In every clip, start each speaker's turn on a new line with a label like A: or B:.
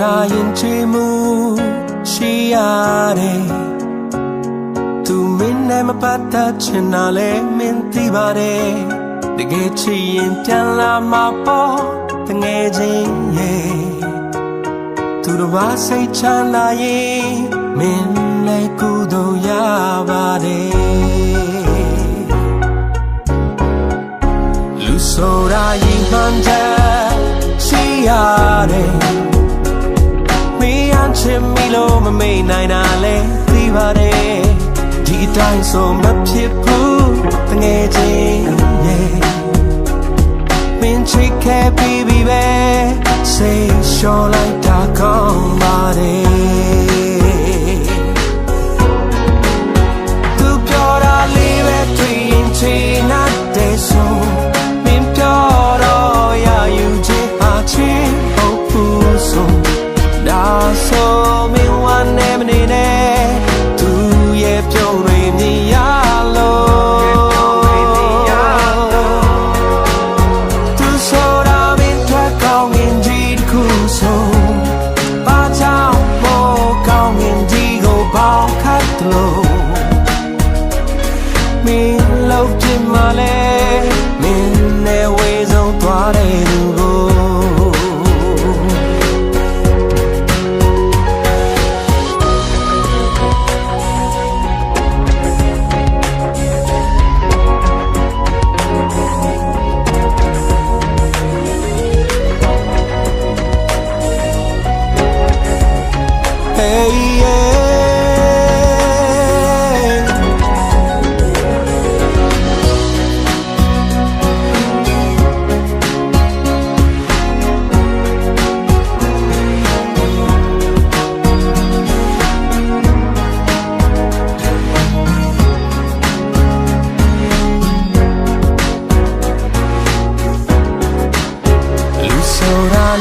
A: ဆိုတာရင်ချေမှုရှိရတယ်သူမင်းနဲ့မပတ်သက်ချင်တာလဲမင်းသိပါတယ်တကယ်ချစ်ရင်ပြန်လာမှာပေါ့တငယ်ချင်းရဲ့သူတို့ဘာစိတ်ချမ်းသာရင်မင်းလည်းကုသိုလ်ရပါတယ်လူဆိုတာရင်မှန်တယ်ရှိရတယ်မင်းအချစ်မိလို့မမေ့နိုင်တာလဲသိပါတယ်ဒီအတိုင်းဆိုမဖြစ်ဘူးတငယ်ချင်းရဲ့မင်းချစ်ခဲ့ပြီးပဲစိတ်လျှော်လိုက်တာကောင်းပါတယ်သူပြောတာလေးပဲတွေ့ရင်ချင်တဲ့ဆိုမင်းပြောတော့ရယူချင်အားချင်းဟုတ်ဘူးဆိုဒါဆိုမင်းဝမ်းနေမနေနဲ့သူရဲ့ပြုံးတွေမြင်ရလို့သူဆိုတာမင်းထွက်ကောင်းရင်ဒီတစ်ခုဆိုဘာကြောင့်မို့ကောင်းရင်ဒီကိုပေါင်းခတ်လို့မင်းလို့ပြမလဲမင်းနဲ့ဝေးဆုံးသွားတဲ့သူကို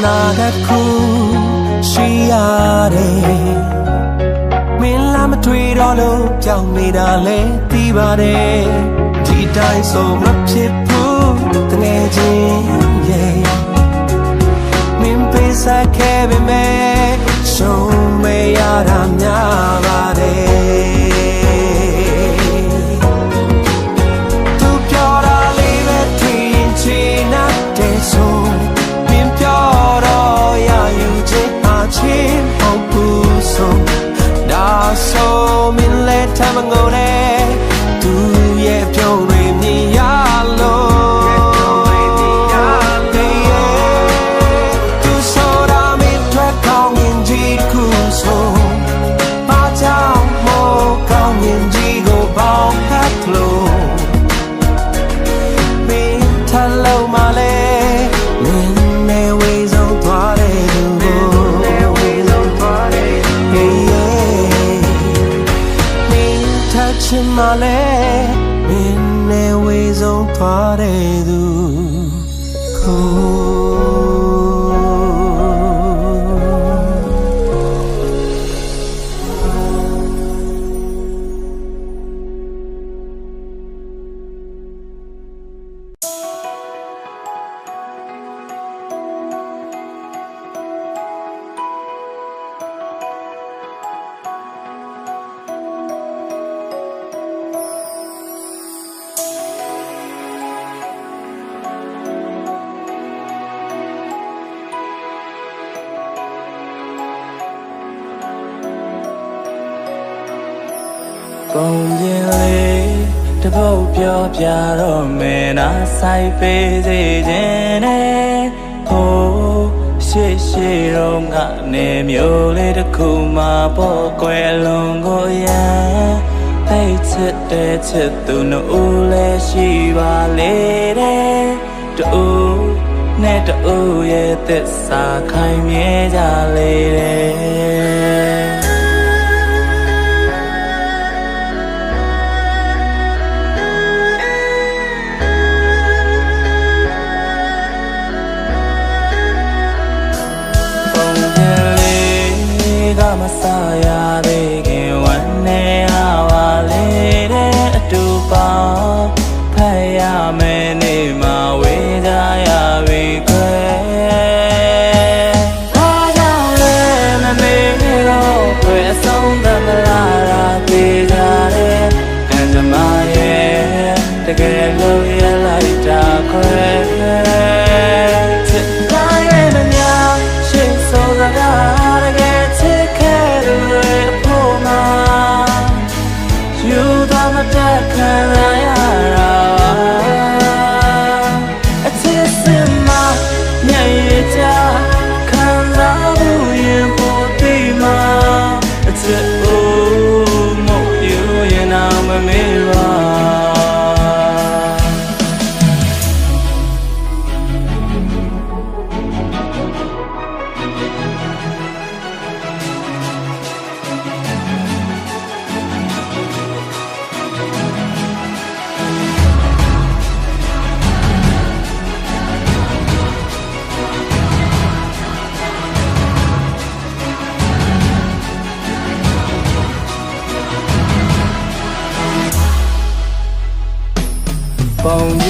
A: နာတစ်ခုရှိရတယ်မင်းလာမတွေ့တော့လို့ကြောက်နေတာလဲသိပါတယ်ဒီတိုင်းဆိုမဖြစ်ဘူးတငယ်ချင်းရဲ့မင်းပေးစားခဲ့ပေမဲ့ရှုံးမရတာများပါတယ်သူပြောတာလေးပဲတွေ့ရင်ချင်တဲ့ဆိုချင်းဟုတ်ဘူးဆိုဒါဆိုမင်းလည်းထမငုံနဲ့သူရဲ့ပြုံးတွေမြင်ရလို့သူဆိုတာမင်းထွက်ကောင်းရင်ကြီးခုဆိုဘာကြောင့်မို့ကောင်းရင်ကြီးကိုပေါင်းခတ်လို့မင်းထလုံးမလဲမင်းနဲ့ဝေးဆုံးသွားတယ်ချင်မလဲမင်းနဲ့ဝေးဆုံးသွားတဲ့သူကိုပုံပြင်လေးတပုတ်ပြောပြတော့မင်းနာဆိုင်ပေးစေခြင်းနဲ့ဟိုးရှေ့တော့ကနေမျိုးလေးတစ်ခုမှပေါ်ကွယ်လွန်ကိုရန်သိချစ်တဲ့ချစ်သူနှုတ်လည်းရှိပါလေတဲ့တူနဲ့တူရဲ့သစ္စာခိုင်မြဲကြလေတဲ့မစားရသေးခင်ဝမ်းနေပါလေတဲ့အတူပေါင်းဖတ်ရမယ်နေမှာဝေးကြရပြီခွဲဘာကြောင့်လဲ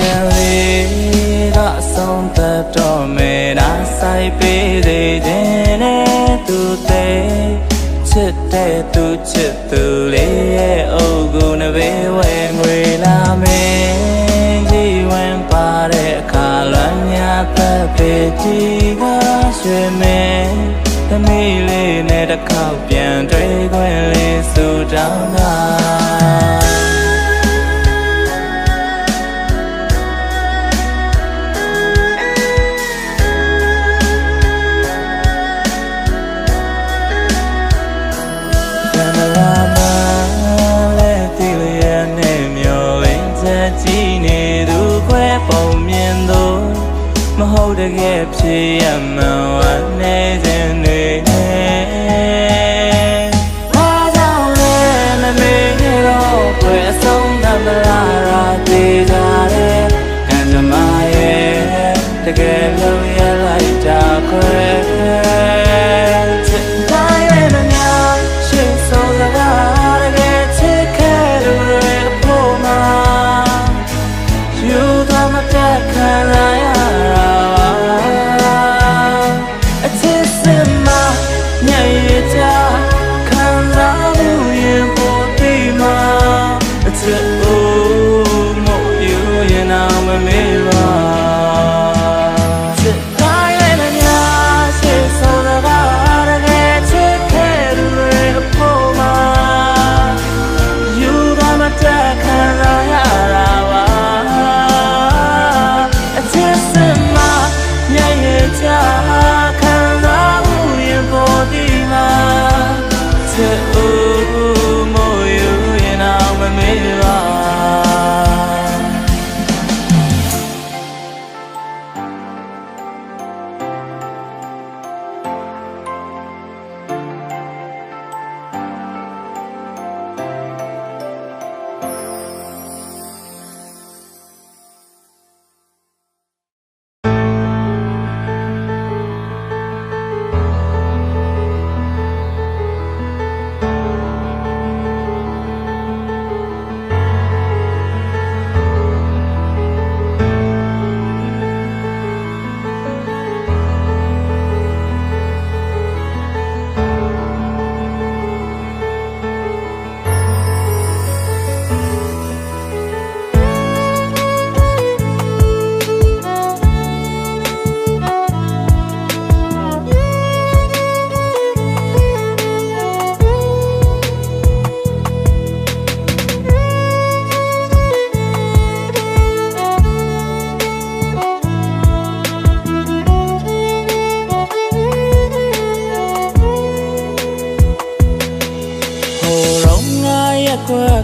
A: ရင်လေးကဆုံးသက်တော့မယ်နာဆိုင်ပေးသေးခြင်းနဲ့သူသေးချစ်တဲ့သူချစ်သူလေးရဲ့အုပ်ကူနဘေးဝဲငွေလာမယ်ကြီးဝင်ပါတဲ့အခါလွမ်းများသက်ပေကြီးကရွှေမယ်သမီးလေးနဲ့တစ်ခေါက်ပြန်တွေ့ခွင့်လေးဆူတောင်းတာမဟုတ်တကယ်ဖြစ်ရမှန်ဝနေခြင်းတွေနဲ့ဘာကြောင့်လဲမမေ့ရတော့ဘယ်အဆုံးသတ်မလားရာသေးကြတယ်ကံကြမ္မာရဲ့တကယ်လို့ရလိုက်တာခွဲချစ်တိုင်းရဲ့မများရှေ့ဆုံးစကားတကယ်ချစ်ခဲ့လို့ရဖို့မှာယူသွားမတတ်ခံရ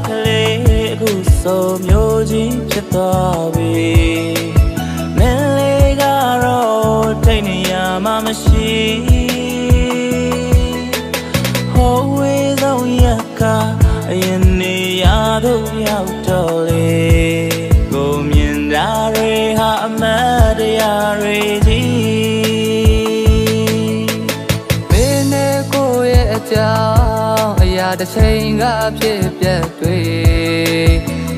A: ကလေးအခုဆိုမျိုးကြီးဖြစ်သွားပြီမင်းလေးကတော့တိတ်နေရမှမရှိဟိုဝေးဆုံးရကအရင်နေရတို့ရောက်တော့လေကိုမြင်တာတွေဟာအမတ်တရားတွေကြီးမင်းနဲ့ကိုရဲ့အကြောင်းအရာတစ်ချိန်ကဖြစ်ပျက်တွေ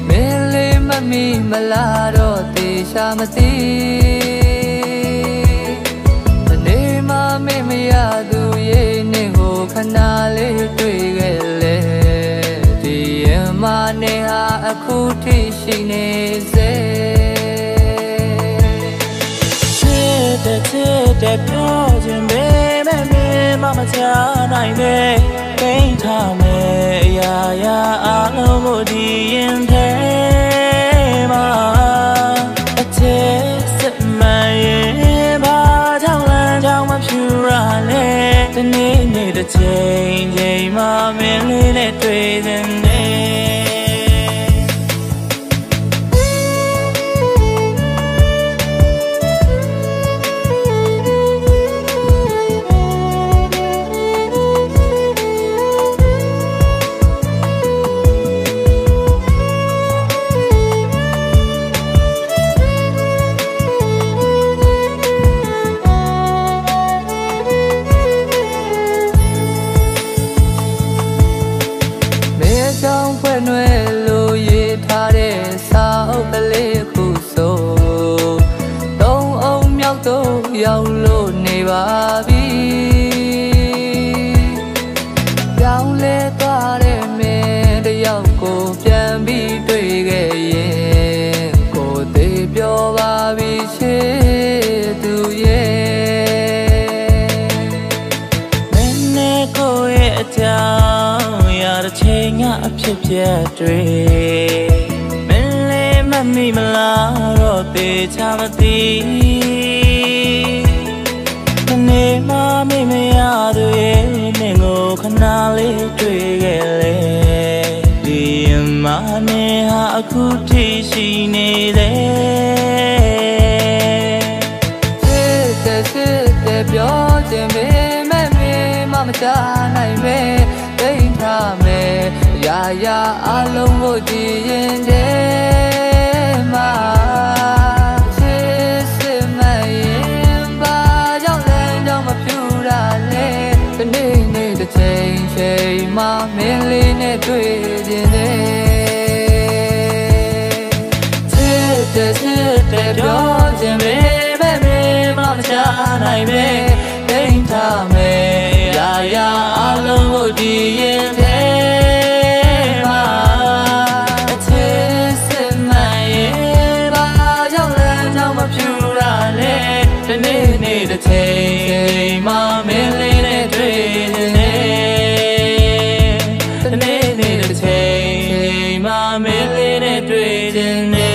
A: မင်းလေးမမီမလာတော့တေချာမသိဒီနေ့မှမင်းမရသူရဲ့နေကိုခဏလေးတွေ့ခဲ့လေဒီရင်မနဲ့ဟာအခုထိရှိနေစေချစ်တဲ့ပြောခြင်းပဲမင်းမမချနိုင်ပဲကိန်းထားမယ်အရာရာအလုံးကိုဒီရင်ထဲမှာအချစ်စစ်မှန်ရင်ဘာကြောင့်လမ်းကြောင်းမဖြူရလဲဒီနေ့တစ်ချိန်မှမင်းလေးနဲ့တွေ့စဉ်နဲ့န ဖြစ်ဖြစ်တွေမင်းလေးမမိမလားတော့တေချာမသိဒီနေ့မှမိမရသူရဲ့မင်းကိုခဏလေးတွေ့ခဲ့လေဒီအမနဲ့ဟာအခုထိရှိနေတယ်စစ်ပြောခြင်းပဲမဲ့မင်းမချနိုင်ပဲတိတ်ထားမယ်ရာရာအလုံးကိုကြည်ရင်တဲ့မှာစစ်မရင်ပါကြောင့်လည်းတော့မပြူတာလေဒီနေ့တစ်ချိန်မှမင်းလေးနဲ့တွေ့ခြင်းတဲ့စစ်ပြောခြင်းပဲမဲ့မင်းမချနိုင်ပဲတိတ်ထားမယ်ရာရာအလုံးကိုကြည်ရင်ဒီနေ့တစ်ချိန်မှမင်းလေးနဲ့တွေ့နေဒီနေ့တစ်ချိန်မှမင်းလေးနဲ့တွေ့နေ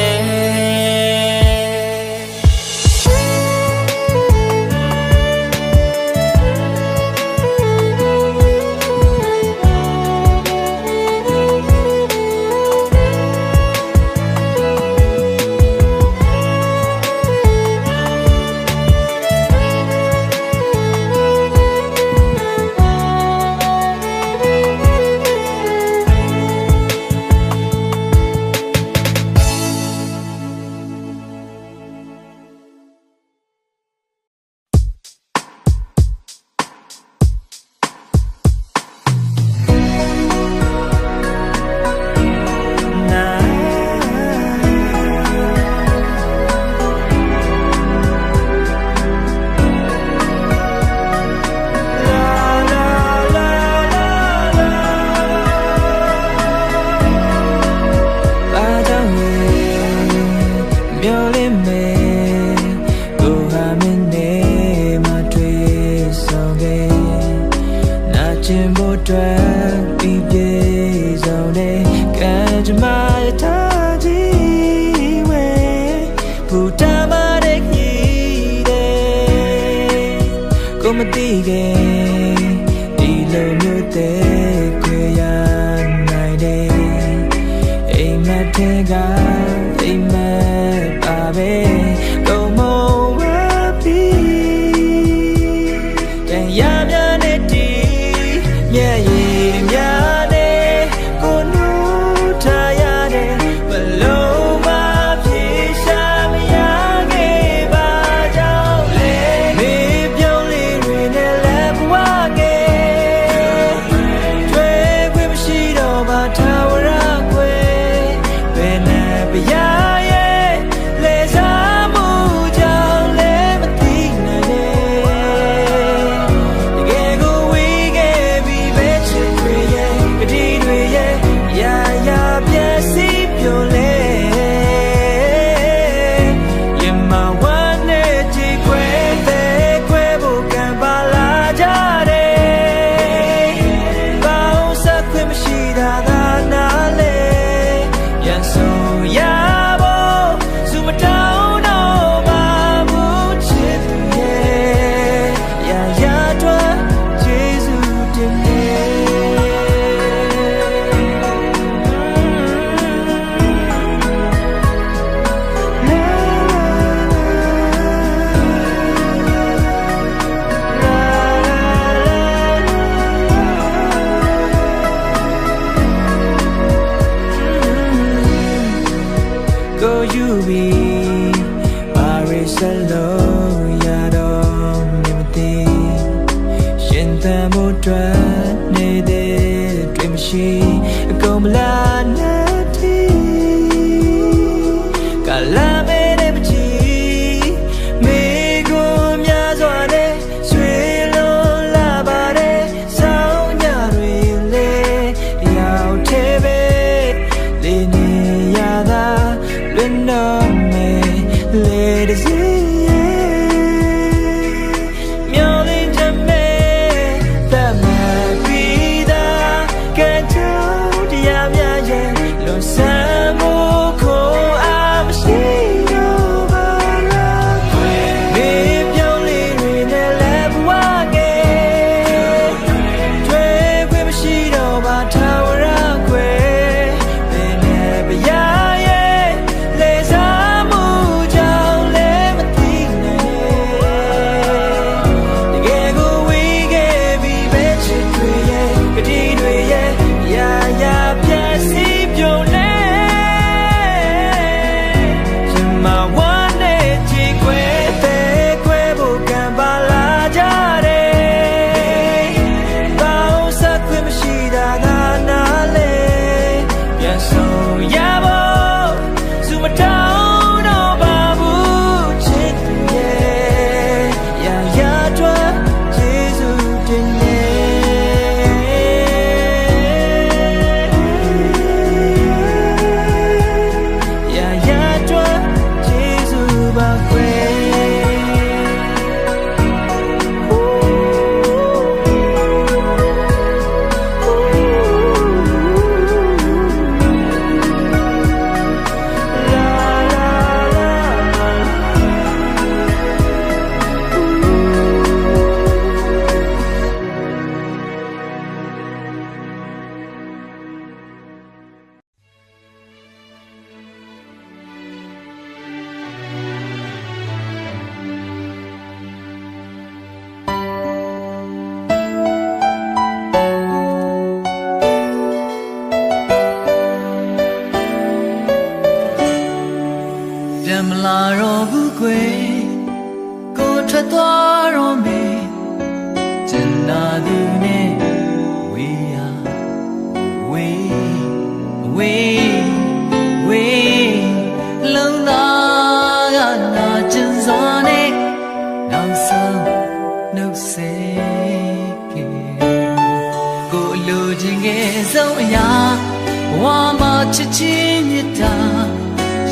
A: မသိခင်ဒီလိုမျိုးတဲ့ခွေရနိုင်တယ်အိမ်မက်ထဲကအိမ်မက်ပါပဲတော့မဝပြီးတန်ရမြနဲ့တီးမျက်ရည်များနဲ့ကိုနူးထားရတယ်ဘလုံးမပြေရှာမရခဲ့ပါကြောင့်လေမေပြုံးလေးတွေနဲ့လက်ဘဝငယ်တွေ့ခွင့်မရှိတော့မှထာဝရခွေဘယ်နဲ့ပြရရဲ့လေစားမှု
B: ဘူးကွယ်ကိုထွက်သွားတော့မယ်ကျင်နာသူနဲ့ဝေးရဝေးလုံလာကနာကျင်စွာနဲ့နောက်ဆုံးနှုတ်ဆက်ခဲ့ကိုလိုချင်ခဲ့ဆုံးအရာဘဝမှာချစ်ချင်းမြတ်တာ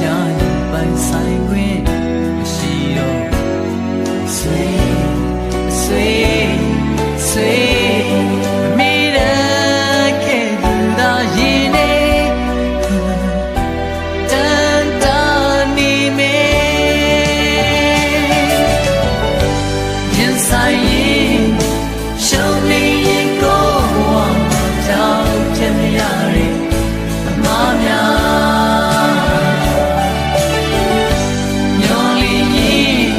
B: ရာရင်ပိုင်ဆိုင်ခွင့်မရှိတော့ဆွေမိရခဲ့တာရင်နဲ့တန်တာနေမယ်ရင်ဆိုင်ရင်ရှုံးနေရင်ကိုဘဝမှာကြောက်ဖြစ်မရတဲ့အမှားများမျောလင်းရင်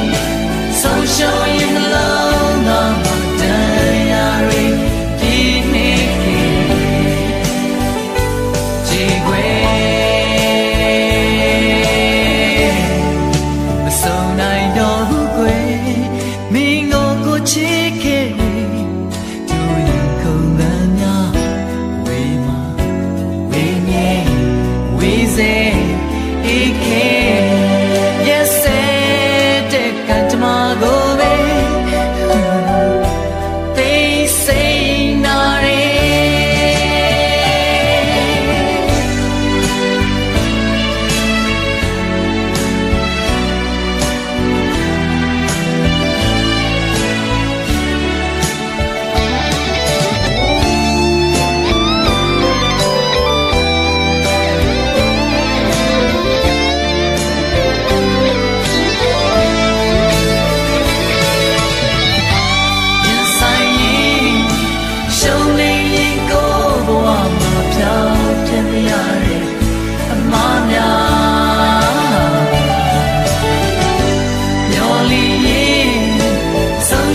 B: ဆုံးရှုံးရင်နှလုံးသားမှာတရားတွေဒီနေ့ကြည်ခွေမဆုံးနိုင်တော့ဘူးကွယ်မင်းကိုချစ်ခဲ့သူရင်ခုန်ပန်းများဝေးမှာဝေးနေဝေးစေအေးခဲ Yesတဲ့ကံကြမ္မာကိုပဲသိစိတ်နာရဲ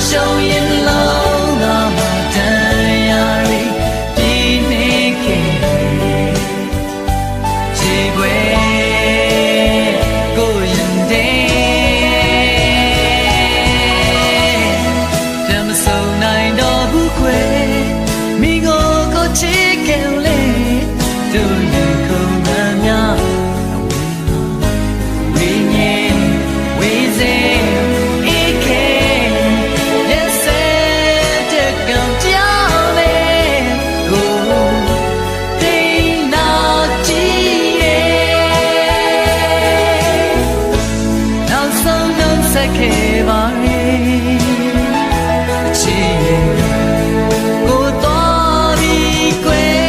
B: ရှုံးရင်လုံးသာမှတရားတွေဒီနေ့ခေတ်ခြေခွေကိုရင်တဲ့မဆုံးနိုင်တော့ဘူးခွေမိကိုချစ်ခဲ့လေသူရင်ခုန်မှန်းများဝေးနေဝေးစေခဲ့ပါလေချစ်ကိုတော်ပြီးကွယ်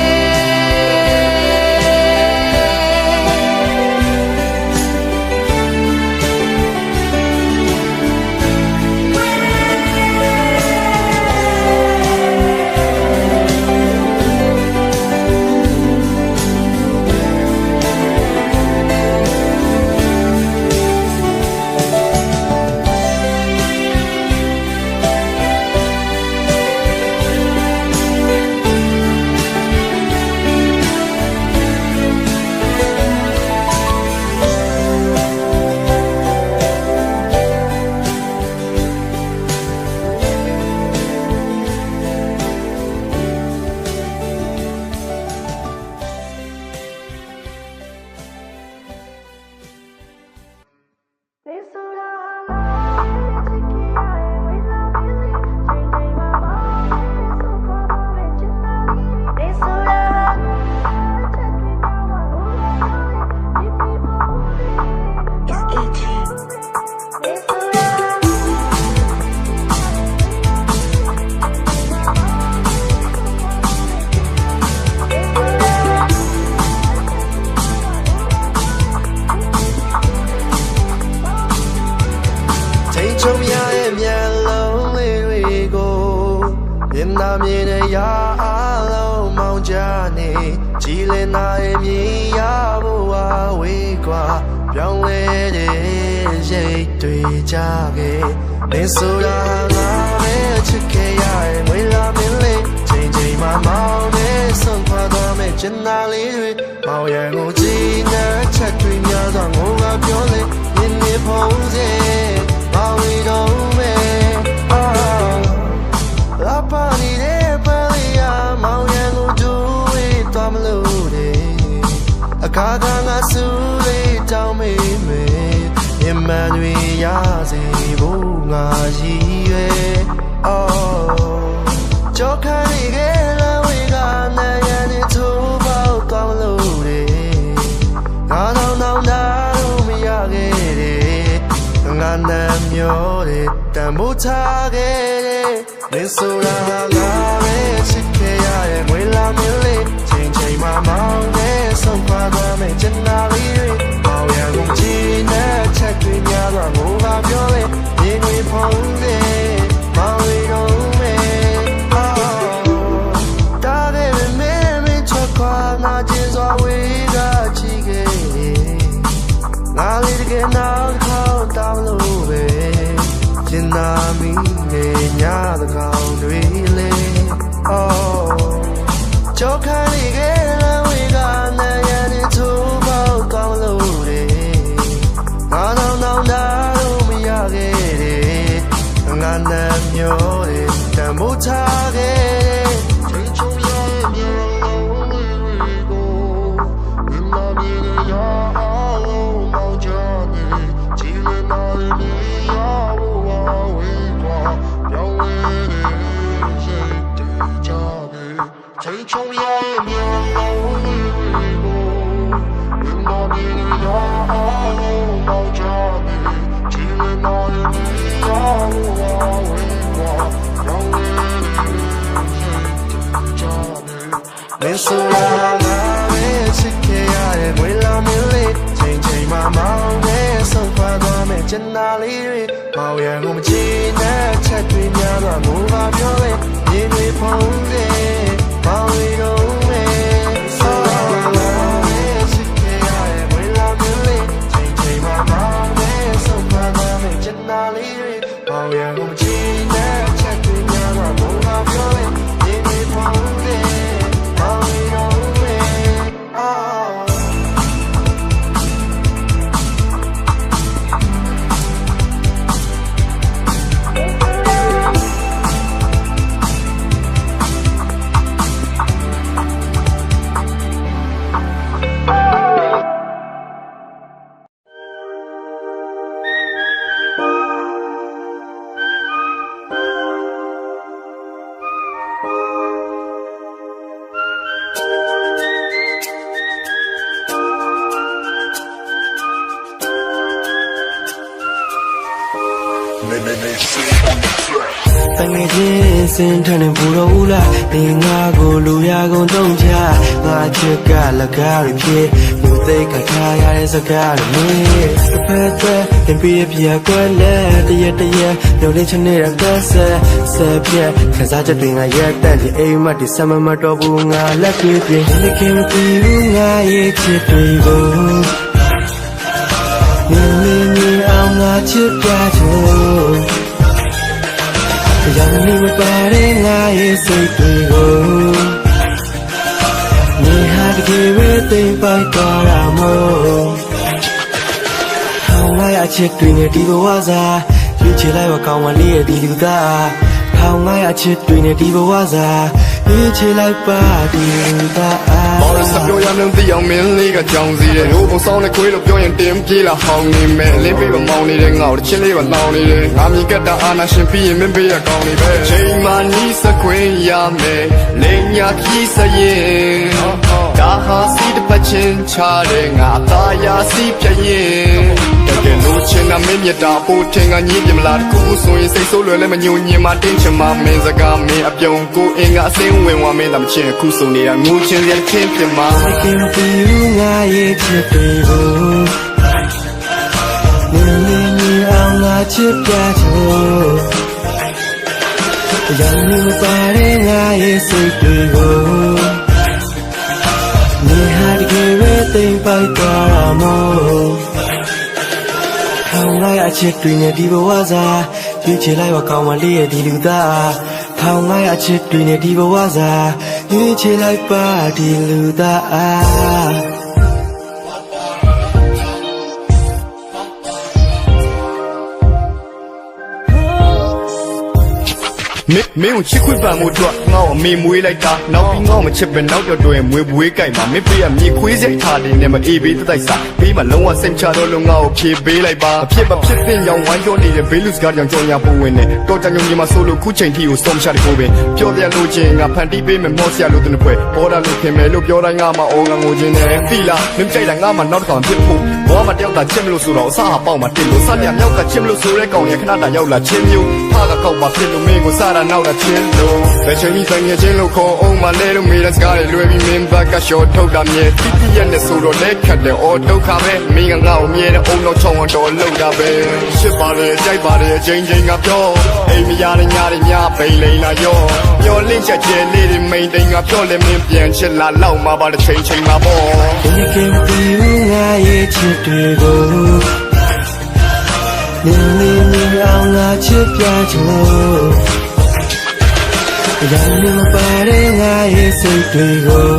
B: မြင်တဲ့ရာအလုံးမောင်ကြနေကြည်လင်နာရဲ့မြင်ရဖို့ဝဝေးကွာပြောင်းလဲတဲ့ရိတ်တွေကြခဲ့မင်းဆိုတာငါပဲချစ်ခဲ့ရရင်ဝေးလာမင်းလေးချိန်ချိန်မှမောင်နဲ့ဆုံးခွာတော့မဲ့ကျင်နာလေးတွေမောင်ရန်ကိုကြည်နဲ့ချက်တွေများစွာငိုကပြောလေ
C: in the pose how we don't make la party de palia mau yang do it tam lo de akaga nga su le taw me me Emmanuel ya se bo nga yi yue cho khai ge la we ga na ya ni thu bao taw lo de nga nao na lo me ya ge de nga na myo de tan bo cha ge de ni so ra la me chit ke ya ye ngwe la me le chain chain ma maung de song pa da me chen na li ri bao ya gong ji na chat twi nya ra ngo ga pyo le yin ngwe phong de ma we dong me da de me me chwa kwa na jin so we ga chi ge na li de ge na khao taw lo be jin na mi ne nya da khao dwi le cho khai li ge la we ga na ya ni thu bao taw lo de nga nao na lo me ya ge de nga na myo de tan bo cha ge de chain chong ya ye myo lo we go in la mi ne ya lo mao ja ni ji le na ni ya wo wa we twa ya we de she de ja de chain chong ya ye myo lo we go in la mi ne ya lo mao ja ni ji le na ni ya wo wa we twa ya we Nên số là ngã chiếc kia ai quên làm yêu lý Chain chain mà mau nghe sông pha đoà mẹ chân na lý ri Màu yang ngô mà chi nè chạy tùy nhà đoà ngô và biểu lê Nhìn người phong dê Màu lý đâu mê Số là ngã chiếc kia ai quên làm yêu lý Chain chain mà mau nghe sông pha đoà mẹ chân na lý ri Màu yang ngô mà chi nè chạy tùy nhà đoà ngô và biểu lê Nhìn người phong dê Tangay jin sin thanin bu ro u la Ni nga ko lu ya gon tong cha Nga chit ka la ka ri phit Lu thai ka tha ya de saka ri me Sa phat twa tin pi ya phya kwat le Tayet tayet myo lin chan ne ra ka sa Sa phya khan sa chat twin nga yak tan di ai mat di sa ma ma taw bu nga lak twi twin Ni kin ti u nga ye chit twi ko Ni ang nga chit ka cho Yang ni ma pare nga ye sai twi ko Ni ha de ke we tin pai twa ra mo Hao nga ya chit twi ne di bwa sa Yu che lai wa kaung wa li ye di lu da Hao nga ya chit twi ne di bwa sa Yu che lai pa di lu da
D: စပြောရမလို့သိအောင်မင်းလေးကကြောင်စီတယ်ရိုးပုံဆောင်နဲ့ခွေးလို့ပြောရင်တင်းပြေးလာဟောင်းနေမယ်လင်းပေးမမောင်းနေတဲ့ငါ့ကိုချင်းလေးပါလောင်းနေတယ်ငါမြင်ကတာအာနာရှင်ပြီးရင်မင်းပေးရကောင်းနေပဲချိန်မှနီးစခွင်းရမယ်လိန်ညာခီးစရင်ဒါဟာစီတပတ်ချင်းချတဲ့ငါသားရစီပြရင်တကယ်လို့ချင်းနာမင်းမြတ်တာပို့ထင်ကညီးပြမလားတခုခုဆိုရင်စိတ်ဆိုးလွယ်လည်းမညိုညင်မှတင်းချင်မှမင်းစကားမင်းအပြုံကိုအင်ကအစင်းဝင်ဝမင်းသာမချင်းအခုဆိုနေတာငိုချင်းရချင်းပြမ
C: I can't feel nga ye chit twi ko Ni ang nga chit ka cho Yang ni ma pare nga ye sai twi ko Ni ha de ke we tin pai twa ra mo Hao nga ya chit twi ne di bwa sa Yu che lai wa kaung wa li ye di lu da Hao nga ya chit twi ne di bwa sa Yu che lai pa di lu da
D: မင်းကိုချစ်ခွင့်ပန်မှုအတွက်ငါ့ကိုအမေမွေးလိုက်တာနောက်ပြီးငါ့ကိုမချစ်ပဲနောက်တော့တွင်မွေးပွေးကြိုက်မှာမင်းဖေးကမြေခွေးစိတ်ထားတယ်နဲ့မအေးပေးတိုက်စားဘေးမှာလုံးဝစိတ်ချတော့လို့ငါ့ကိုဖြေပေးလိုက်ပါအဖြစ်မဖြစ်တဲ့ရောင်ဝိုင်းပြောနေတဲ့ဘေးလူစကားကြောင့်ကြောင်ညာပုံဝင်နေတော့တန်ညုံကြီးမှာဆိုလို့ခုချိန်ထိကိုစုံချတဲ့ကိုပဲပြောပြလို့ချင်းငါဖန်တီးပေးမယ်မော့ဆရာလို့တဲ့ဖွဲ့ပေါ်တာလို့ခင်မယ်လို့ပြောတိုင်းငါမှအော်ငါငိုချင်းနဲ့သီလာမင်းကြိုက်တာငါမှနောက်တစ်ခါဖြစ်ဖို့ဘောမှာတယောက်သာချစ်မလို့ဆိုတော့အစားအပေါက်မှာတင်လို့ဆက်ရမြောက်ကချစ်မလို့ဆိုတဲ့ကောင်ရခဏတာရောက်လာချင်းမျိုးဖားကကောက်ပါဖြစ်လို့မင်းကိုစားတာနောက်တာချင်းလို့ဘယ်ချိန်ကြီးတိုင်းချင်းလို့ခေါ်အောင်မလဲလို့မေးတဲ့စကားတွေလွယ်ပြီးမင်းဘက်ကရှော့ထုတ်တာမြဲတိတိရက်နဲ့ဆိုတော့လက်ခတ်တယ်အော်ဒုက္ခပဲမင်းကငါ့ကိုမြဲတဲ့အုံတော့ချောင်းတော်လောက်တာပဲရှစ်ပါတယ်ကြိုက်ပါတယ်ချင်းချင်းကပြောအိမ်မရတဲ့ညတွေညပိန်လိန်လာရောမျောလင့်ချက်ကျဲလေးတွေမိန်တိန်ကပြောလဲမင်းပြန်ချစ်လာလောက်မှာပါတဲ့ချိန်ချိန်မှာပေါ့
C: ဒီကင်းဒီငါရဲ့ချစ်တွေကိုနင်းနေနေအောင်ငါချစ်ပြချင်လို့ရန်နေမပါတဲ့ငါရဲ့စိတ်တွေကို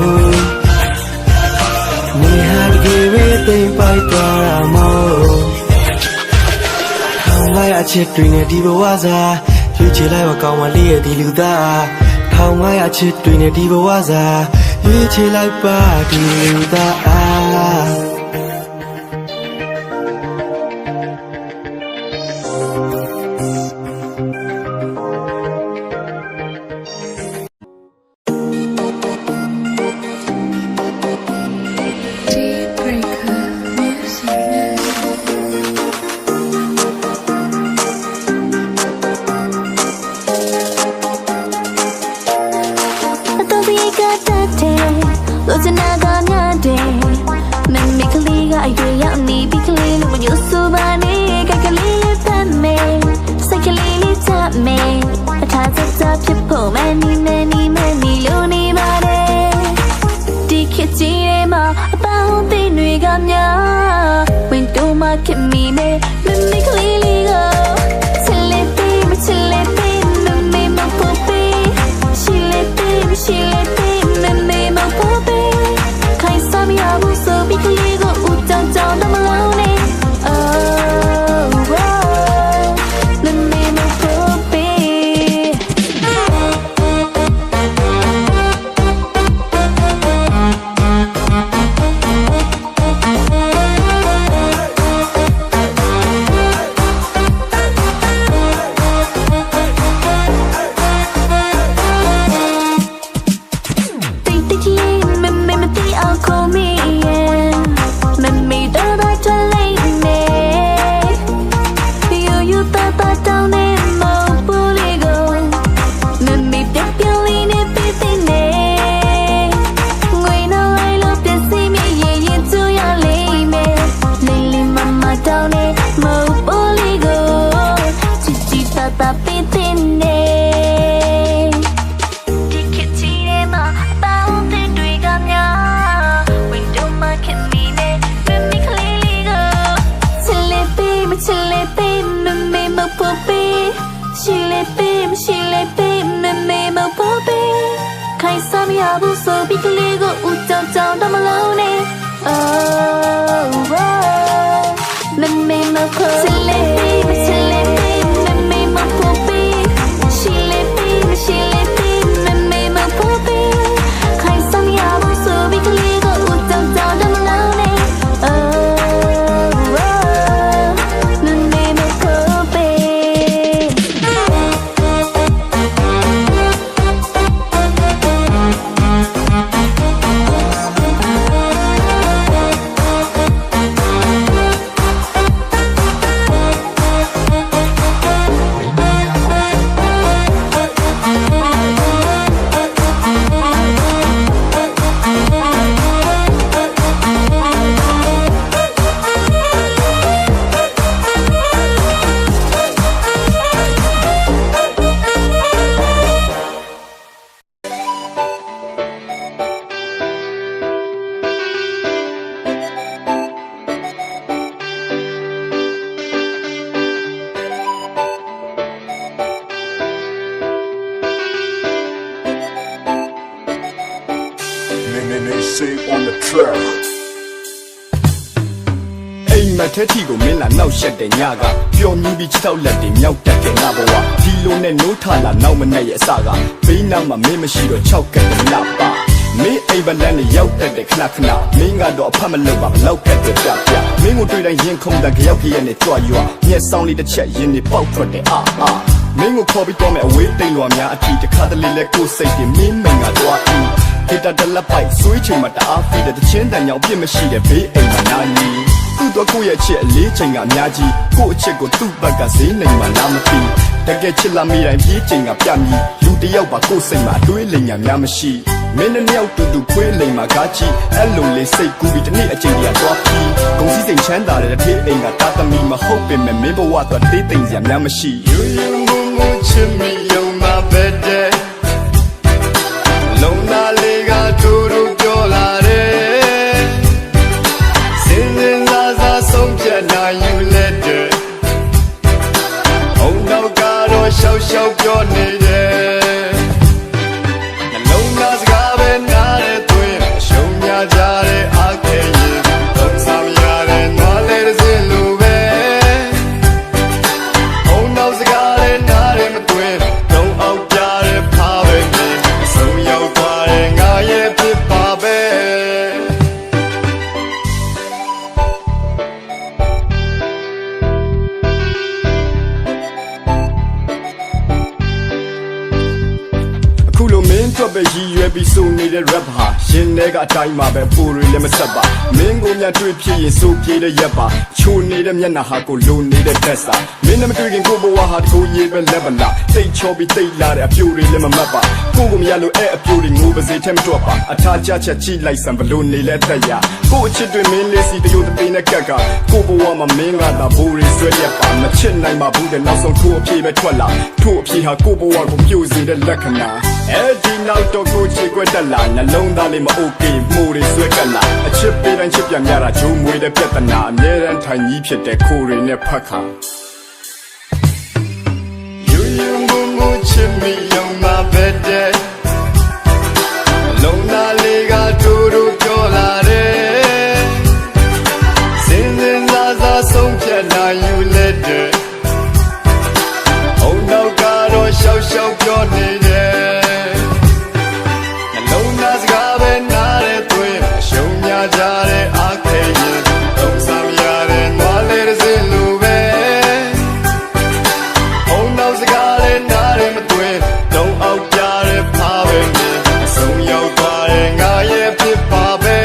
C: နေဟာဒီဝေးသိမ့်ပိုက်သွားတာမို့ထောင်လိုက်အချစ်တွေနဲ့ဒီဘဝစားရွေးချယ်လိုက်မကောင်းမလေးရဲ့ဒီလူသားထောင်လိုက်အချစ်တွေနဲ့ဒီဘဝစားရွေးချယ်လိုက်ပါဒီလူသား
D: say on the track အိမ်မက်ထဲထီကိုမင်းလာနောက်ရှက်တဲ့ညကပျော်မြူးပြီးချစ်တော့လက်တွေမြောက်တက်တဲ့ငါဘဝဒီ လိုနဲ့နိုးထလာနောက်မနဲ့ရဲ့အစကဘေးနားမှာမင်းမရှိတော့6ကတ်တဲ့လပါမင်းအိမ်ဗလန်နဲ့ရောက်တဲ့ခဏခဏမင်းကတော့အဖတ်မလုပ်ပါဘလောက်ကတ်တဲ့ပြပြမင်းကိုတွေ့တိုင်းရင်ခုန်တဲ့ကြောက်ကြီးရဲ့နဲ့ကြွရွာမျက်စောင်းလေးတစ်ချက်ရင်နေပေါက်ထွက်တဲ့မင်းကိုခေါ်ပြီးတော့မဲ့အဝေးတိမ်လွာများအထီတခါတလေလဲကိုယ်စိတ်တွေမင်းမင်ကတော့ဒေတာတလက်ပိုက်ဆွေးချိန်မှာတအားဖိတဲ့ချင်းတန်ကြောင်ပြစ်မရှိတဲ့ဘေးအိမ်မှာနာနီသူ့တော့ကိုယ့်ရဲ့ချစ်အလေးချိန်ကအများကြီးကိုယ့်အချစ်ကိုသူ့ဘက်ကဈေးနိုင်မှလားမသိတကယ်ချစ်လာမိတိုင်းပြေးချိန်ကပြမြည်လူတယောက်ပါကိုယ့်စိတ်မှာအတွေးလိမ်ညာများမရှိမင်းနဲ့ယောက်တူတူခွေးလိမ်မှာကားချီအဲ့လိုလေးစိတ်ကူးပြီးတနေ့အချိန်ကြီးသွားပြီးဂုံစည်းစိမ်ချမ်းသာတဲ့ထေးအိမ်ကတာသမီမဟုတ်ပင်မဲ့မင်းဘဝတော့တေးသိမ်စရာများမရှိယူယူငုံငုံချစ်မိယုံမှာပဲတဲ့လုံးသားလေးကတူတူပြောလာတယ်စင်စင်စားစားဆုံးဖြတ်နိုင်ယူလက်တဲ့ဘုံတော့ကတော့ရှောက်ရှောက်ပြောနေတယ်နှလုံးသားစကားပဲနားတဲ့သွင်းရှုံများကြတဲ့အားခဲရင်တော့ဆောင်ရတဲ့နွားလေးတစ်စင်းလိုပဲဘုံတော့စကားလည်းနားတဲ့မသွင်းတော့အောက်ကြတဲ့ဖားပဲနေအဆုံးရောက်သွားတဲ့ငါရဲ့ဖြစ်ပါပဲအခုလိုမင်းတို့ပဲရည်ရွယ်ပြီးစုံနေတဲ့ rap ဟာရင်ထဲကအတိုင်းမှာပဲပူတွေလည်းမဆက်ပါမင်းကိုများတွေ့ဖြစ်ရင်စိုးပြေးတဲ့ရက်ပါချိုနေတဲ့မျက်နှာဟာကိုလိုနေတဲ့တက်စာမင်းနဲ့မတွေ့ခင်ကိုဘဝဟာတကူရေးပဲလက်ပလာတိတ်ချောပြီးတိတ်လာတဲ့အပြိုတွေလည်းမမတ်ပါကိုကိုမရလို့အဲ့အပြိုတွေငိုပါစေထဲမတွက်ပါအထားချချက်ကြည့်လိုက်စံဘလို့နေလဲတက်ရကိုအချစ်တွေမင်းလေးစီတရုတ်တသိန်းနဲ့ကက်ကကိုဘဝမှာမင်းကသာဘူတွေဆွဲရက်ပါမချစ်နိုင်ပါဘူးတဲ့နောက်ဆုံးထိုးအပြေပဲထွက်လာထိုးအပြေဟာကိုဘဝကိုပြိုစေတဲ့လက္ခဏာအဲ့ဒီနောက်တော့ကိုချေခွက်တက်လာနှလုံးသားလေးမအိုကေမှုတွေဆွဲကလာအချစ်ပေးတိုင်းချစ်ပြများတာဂျုံမွေတဲ့ပြဿနာအမြဲတမ်းထိုင်ကြီးဖြစ်တဲ့ခိုးတွေနဲ့ဖတ်ခါယူယူငုံငုံချစ်မိယုံမှာပဲတဲ့လုံးသားလေးကတူတူပြောလာတယ်စင်စင်စားစားဆုံးဖြတ်နိုင်ယူလက်တဲ့ဘုံတော့ကတော့ရှောက်ရှောက်ပြောနေတယ်လုံးသားစကားပဲနားတဲ့သွင်းရှုံများကြတဲ့အားခဲရင်တော့ဆောင်ရတဲ့နွားလေးတစ်စင်းလိုပဲဘုံတော့စကားလည်းနားတယ်မသွင်းတော့အောက်ကြတဲ့ဖားပဲနေအဆုံးရောက်သွားတဲ့ငါရဲ့ဖြစ်ပါပဲ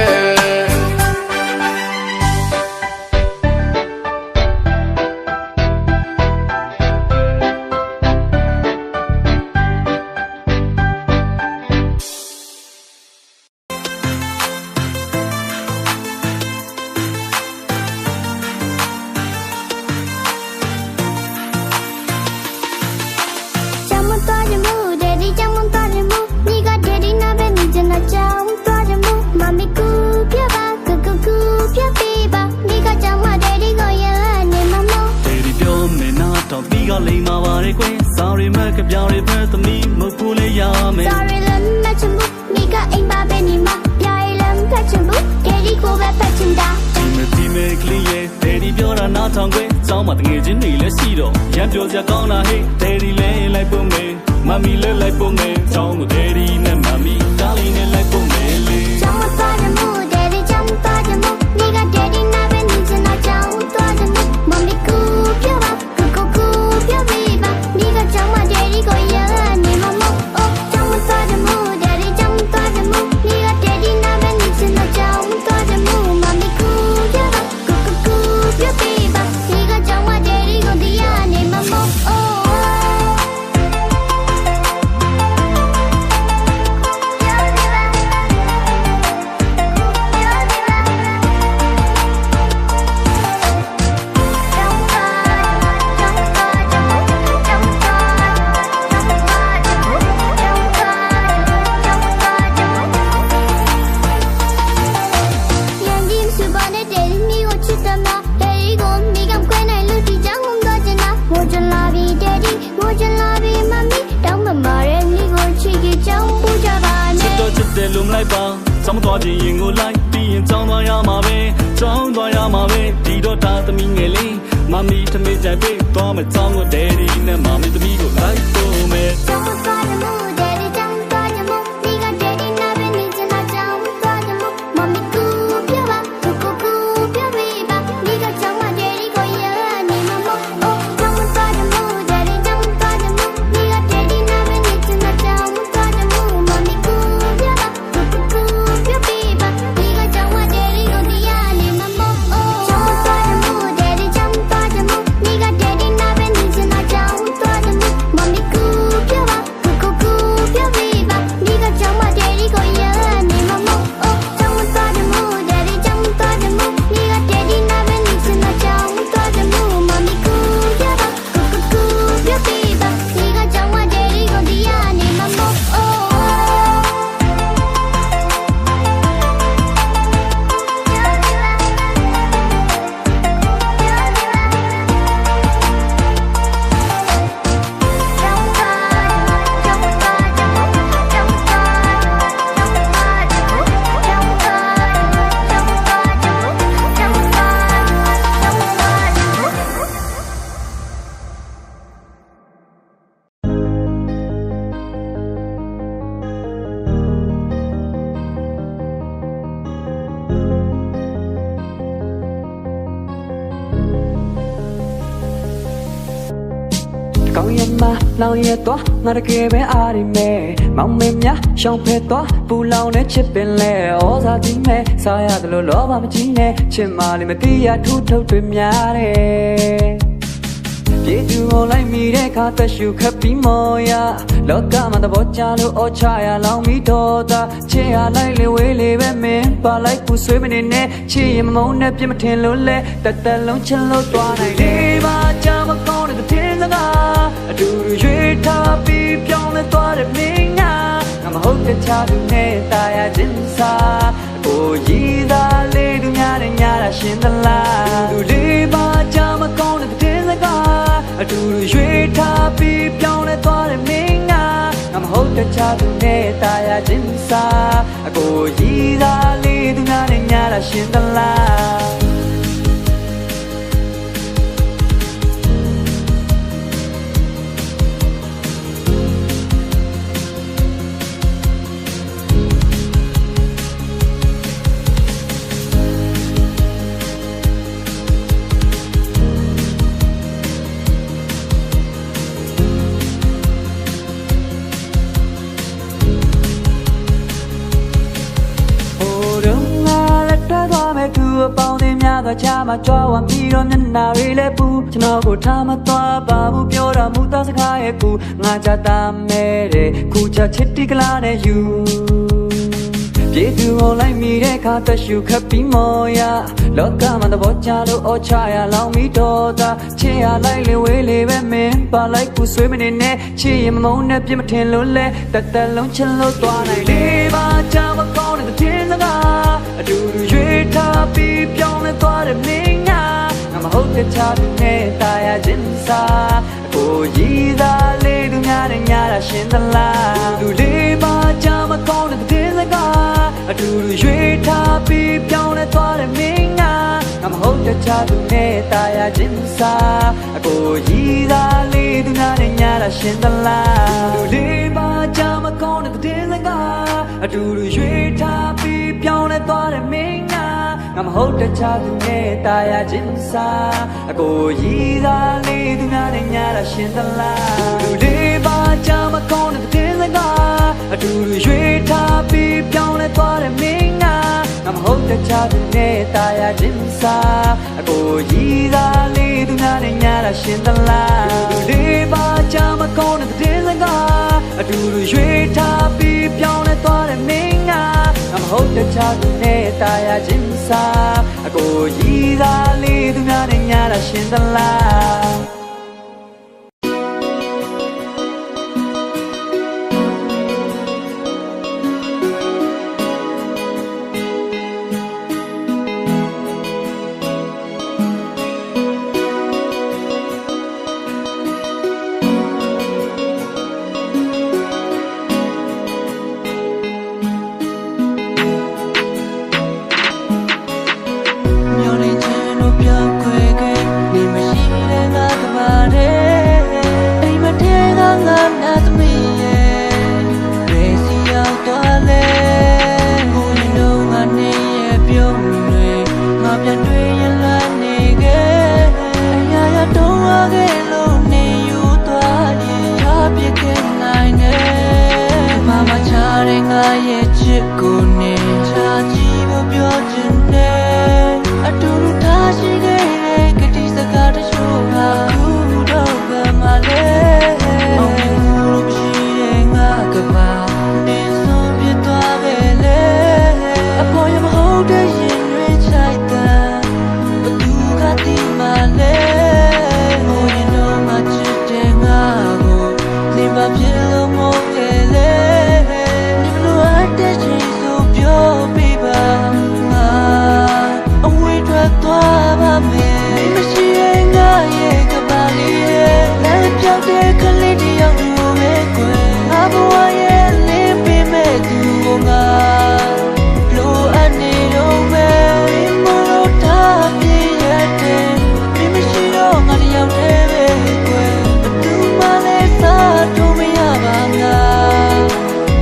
A: လိမ္မာပါလေကွယ်စာရီမကပြောင်းရဖက်သမီးမပူလေးရမယ်
E: Sorry လမ်းမချင်ဘူးမိကအိမ်ပါပဲနေမှာပြိုင်လမ်းဖက်ချင်ဘူးဒယ်ဒီကိုပဲဖက်ချင်တာ
A: ဒီမဲ့ကလေးရဲ့ဒယ်ဒီပြောတာနားထောင်ခွင့်စောင်းမတငယ်ချင်းတွေလည်းရှိတော့ရန်ပြောစရာကောင်းတာဟဲ့ဒယ်ဒီလဲလိုက်ပုံမယ်မမီလဲလိုက်ပုံမယ်စောင်းကိုဒယ်ဒီနဲ့မမီတားလေးနဲ့လိုက်ပုံမယ်လေ
E: ချမ်းမသွားတယ်မို့ဒယ်ဒီချမ်းသွားတယ်မို့မိကဒယ်ဒီနာပဲနေချင်တာကြောင်းသွားတယ်မို့မမီကူပြောပါပြောပြီးပါမိကချမ်းမဒယ်ဒီကိုရနေမှာမို့အိုးချမ်းမသွားတယ်မို့ဒယ်ဒီချမ်းသွားတယ်မို့မိကဒယ်ဒီနာပဲနေချင်တာကြောင်းသွားတယ်မို့မမီကူပြောပါပြောပြီးပါမိကချမ်းမဒယ်ဒီကိုရနေမှာမို့အိုး
A: လုံလိုက်ပါစောင်းသွားခြင်းရင်ကိုလိုက်ပြီးရင်ကြောင်းသွားရမှာပဲကြောင်းသွားရမှာပဲဒီတော့ဒါသမီးငယ်လေး မမီတမေကြိုက်ပြီးတော့မကြောင်းကိုဒယ်ဒီနဲ့မမီသမီးကိုလိုက်ဖို့မယ်
E: ကြောင်သွားတယ်မို့ဒယ်ဒီကြောင်သွားတယ်မို့ဒီကဒယ်ဒီနာပဲနေချင်တာကြောင်သွားတယ်မို့မမီကူပြောပါကူပြောပေးပါဒီကကြောင်မဒယ်ဒီကိုရနေမှာမို့အိုးကြောင်သွားတယ်မို့ဒယ်ဒီကြောင်သွားတယ်မို့ဒီကဒယ်ဒီနာပဲနေချင်တာကြောင်သွားတယ်မို့မမီကူပြောပါကူပြောပေးပါဒီကကြောင်မဒယ်ဒီကိုရနေမှာမို့အိုးကြောင်သွားတယ်မို့ဒယ်ဒီကြောင်သွားတယ်မို့ဒီကဒယ်ဒီနာပဲနေချင်တာကြောင်သွားတယ်မို့မမီကူပြောပါကူပြောပေးပါဒီကကြောင်မဒယ်ဒီကိုရနေမှာမို့အိုးကြောင်သွားတယ်မို့ဒယ်ဒီကြောင်သွားတယ်မို့ဒီကဒယ်ဒီနာပဲနေချင်တာကြောင်သွားတယ်မို့မမီကူပြောပါကူပြောပေးပါဒီကကြောင်မဒယ်ဒီကိုရနေမှာမို့အိုး
B: ကောင်းရင်မလောင်ရတော့ငါတကယ်ပဲအားရမယ်မောင်မင်းများရှောင်းဖဲတော့ပူလောင်တဲ့ချစ်ပင်လဲဩဇာကြီးမဲ့စားရတယ်လို့လောဘမကြီးနဲ့ချစ်မလေးမသိရထူးထုတ်တွေများတယ်ပြေသူကိုလိုက်မိတဲ့ခါသက်ရှူခပ်ပြီးမော်ရလောကမှာသဘောကျလို့ဩချရလောင်ပြီးတော့တာချစ်ရလိုက်လေဝေးလေပဲမင်းပါလိုက်ပူဆွေးမနေနဲ့ချစ်ရင်မမုန်းနဲ့ပြစ်မထင်လို့လဲတက်တက်လုံးချလို့သွားနိုင်လေပါကြမကောင်းတဲ့တင်းစကားအတူတူရွေးထားပြီးပြောင်းလဲသွားတဲ့မင်းငါမဟုတ်တဲ့ချသူနဲ့တာယာချင်းစားကိုရည်သားလေးသူများနဲ့ညာတာရှင်သလားသူလေးပါကြမကောင်းတဲ့တင်းစကားအတူတူရွေးထားပြီးပြောင်းလဲသွားတဲ့မင်းငါမဟုတ်တဲ့ချသူနဲ့တာယာချင်းစားကိုရည်သားလေးသူများနဲ့ညာတာရှင်သလား ပေါင်းတင်များကချာမကြွားဝမ်းပြီးတော့မျက်နှာတွေလည်းပူကျွန်တော်ကိုထားမသွားပါဘူးပြောတာမူသားစကားရဲ့ကူငါကြတာမဲတဲ့ခုချချစ်တိကလာနဲ့ယူပြေသူကိုလိုက်မိတဲ့ခါသက်ရှူခပ်ပြီးမော်ရလောကမှာသဘောကျလို့ဩချရလောင်ပြီးတော့တာချစ်ရလိုက်လေဝေးလေပဲမင်းပါလိုက်ပူဆွေးမနေနဲ့ချစ်ရင်မမုန်းနဲ့ပြစ်မထင်လို့လဲတက်တက်လုံးချလို့သွားနိုင်လေပါကြမကောင်းတဲ့တင်းစကားအတူတူရွေးထားပြီးပြောင်းလဲသွားတဲ့မင်းငါမဟုတ်တဲ့ချသူနဲ့တာယာချင်းစားကိုရည်သားလေးသူများနဲ့ညာတာရှင်သလားသူလေးပါကြမကောင်းတဲ့တင်းစကားအတူတူရွေးထားပြီးပြောင်းလဲသွားတဲ့မင်းငါမဟုတ်တဲ့ချသူနဲ့တာယာချင်းစားကိုရည်သားလေးသူများနဲ့ညာတာရှင်သလားသူလေးပါကြမကောင်းတဲ့တင်းစကားအတူတူရွေးထားပြီးပြောင်းလဲသွားတဲ့မင်းငါမဟုတ်တဲ့ချသူနဲ့တာယာချင်းစားကိုရည်သားလေးသူများနဲ့ညာတာရှင်သလားသူလေးပါကြမကောင်းတဲ့တင်းစကားအတူတူရွေးထားပြီးပြောင်းလဲသွားတဲ့မင်းငါမဟုတ်တဲ့ချသူနဲ့တာယာချင်းစားကိုရည်သားလေးသူများနဲ့ညာတာရှင်သလားသူလေးပါကြမကောင်းတဲ့တင်းစကားအတူတူရွေးထားပြီးပြောင်းလဲသွားတဲ့မင်းငါမဟုတ်တဲ့ချသူနဲ့တာယာချင်းစားကိုရည်သားလေးသူများနဲ့ညာတာရှင်သလား မျောလင်းချင်လို့ပြောခွေခဲ့နေမရှိ ကိုနေချာကြည့်ဖို့ပြောချင်တယ်အတူတူထားရှိခဲ့တဲ့ကတိစကားတချို့ဟာအခုတော့ကမှလည်းအောင်မြင်မှုလို့မရှိတဲ့ငါကပါနေဆုံးပြသွားပဲလေအပေါ်ရမဟုတ်တဲ့ရင်တွေချိုက်တာဘသူကဒီမှလဲဟိုရင်တော့မှချစ်တဲ့ငါကိုနေပါဖြစ်လို့မဟုတ်ခဲ့လေနေမလို့အတဲ့ချင်းဆိုပြောပြပါငါအဝေးထွက်သွားပါမယ်မရှိရင်ငါရဲ့ကပါလေးရဲ့လည်းပြောင်းတဲ့ကလေးတယောက်လိုပဲကွယ်ငါဘဝရဲ့လင်းပေးမဲ့သူကိုငါလိုအပ်နေတော့မယ်မလို့ထားပြည့်ရတဲ့မရှိတော့ငါတယောက်တည်းပဲကွယ်ဘသူမှလည်းစားတော့မရပါငါ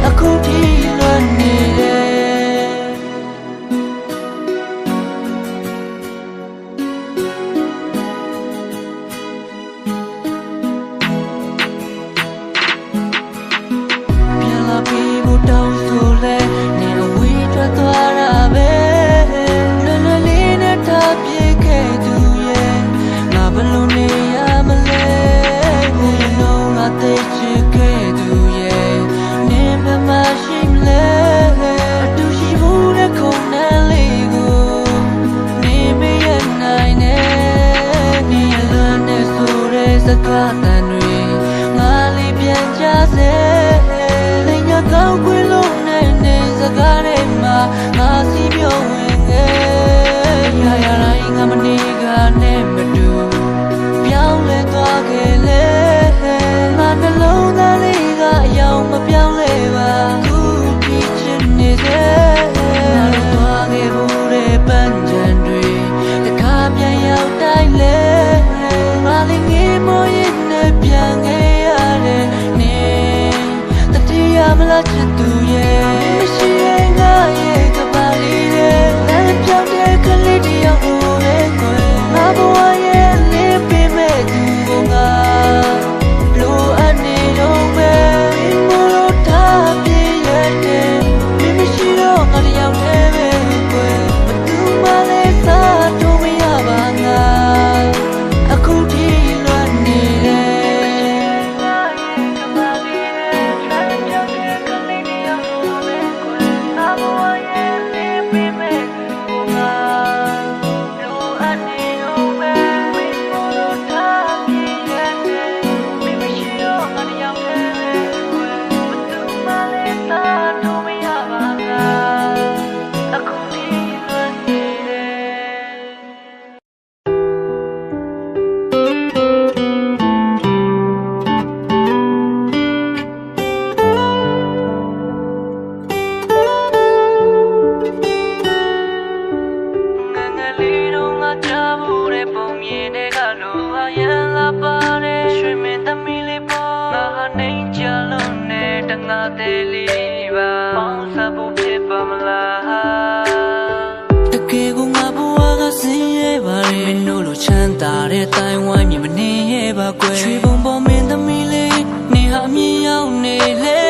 B: အခုထိလွတ်နေတယ်ပြန်လာပြီးဖို့တောင်းဆိုလဲနေအဝေးထွက်သွားတာပဲလွယ်လွယ်လေးနဲ့ထားပြခဲ့သူရဲ့ငါဘယ်လိုနေရမလဲဘယ်လိုငါသိချစ်ခဲ့သူရဲ့နေမမရှိမလဲအတူရှိဖို့တဲ့ခုံနဲ့လေးကိုနေမရနိုင်နဲ့နေရလွန်နဲ့ဆိုတဲ့စကားတန်တွေငါလေးပြန်ကြစေလိညာကောင်းခွေလို့နဲ့စကားတွေမှာငါစီပြောဝင်ခဲ့ရရတိုင်းငါမနေကနဲ့မတူပြောင်းလဲသွားခဲ့လေငါနှလုံးသားလေးကအယောင်မပြောင်းလဲပါခုဒီချစ်နေသေးငါတို့သွားခဲ့ဖို့တဲ့ပန်းချံတွေတခါပြန်ရောက်တိုင်းလေငါလေးငေးမောရင်နဲ့ပြန်ခဲ့ရတယ်နေတတိယမလားချစ်သူရဲ့မရှိရင်ငါရဲ့ကပါလေးရဲ့လည်းပြောင်းတဲ့ကလေးတယောက်လိုပဲကွယ်ငါဘဝရဲ့လင်းပေးမဲ့သူကိုငါလိုအပ်နေတော့မယ်မလို့ထားပြည့်ရတဲ့မရှိတော့ငါတယောက်တည်းပဲကွယ်ဘသူမှလည်းစားတော့မရပါငါအခုထိလွတ်နေတယ်တိုင်းဝိုင်းမြင်မနေရပါကွယ်ချွေပုံပေါ်မင်းသမီးလေးနေဟာမြင်ရောက်နေလေ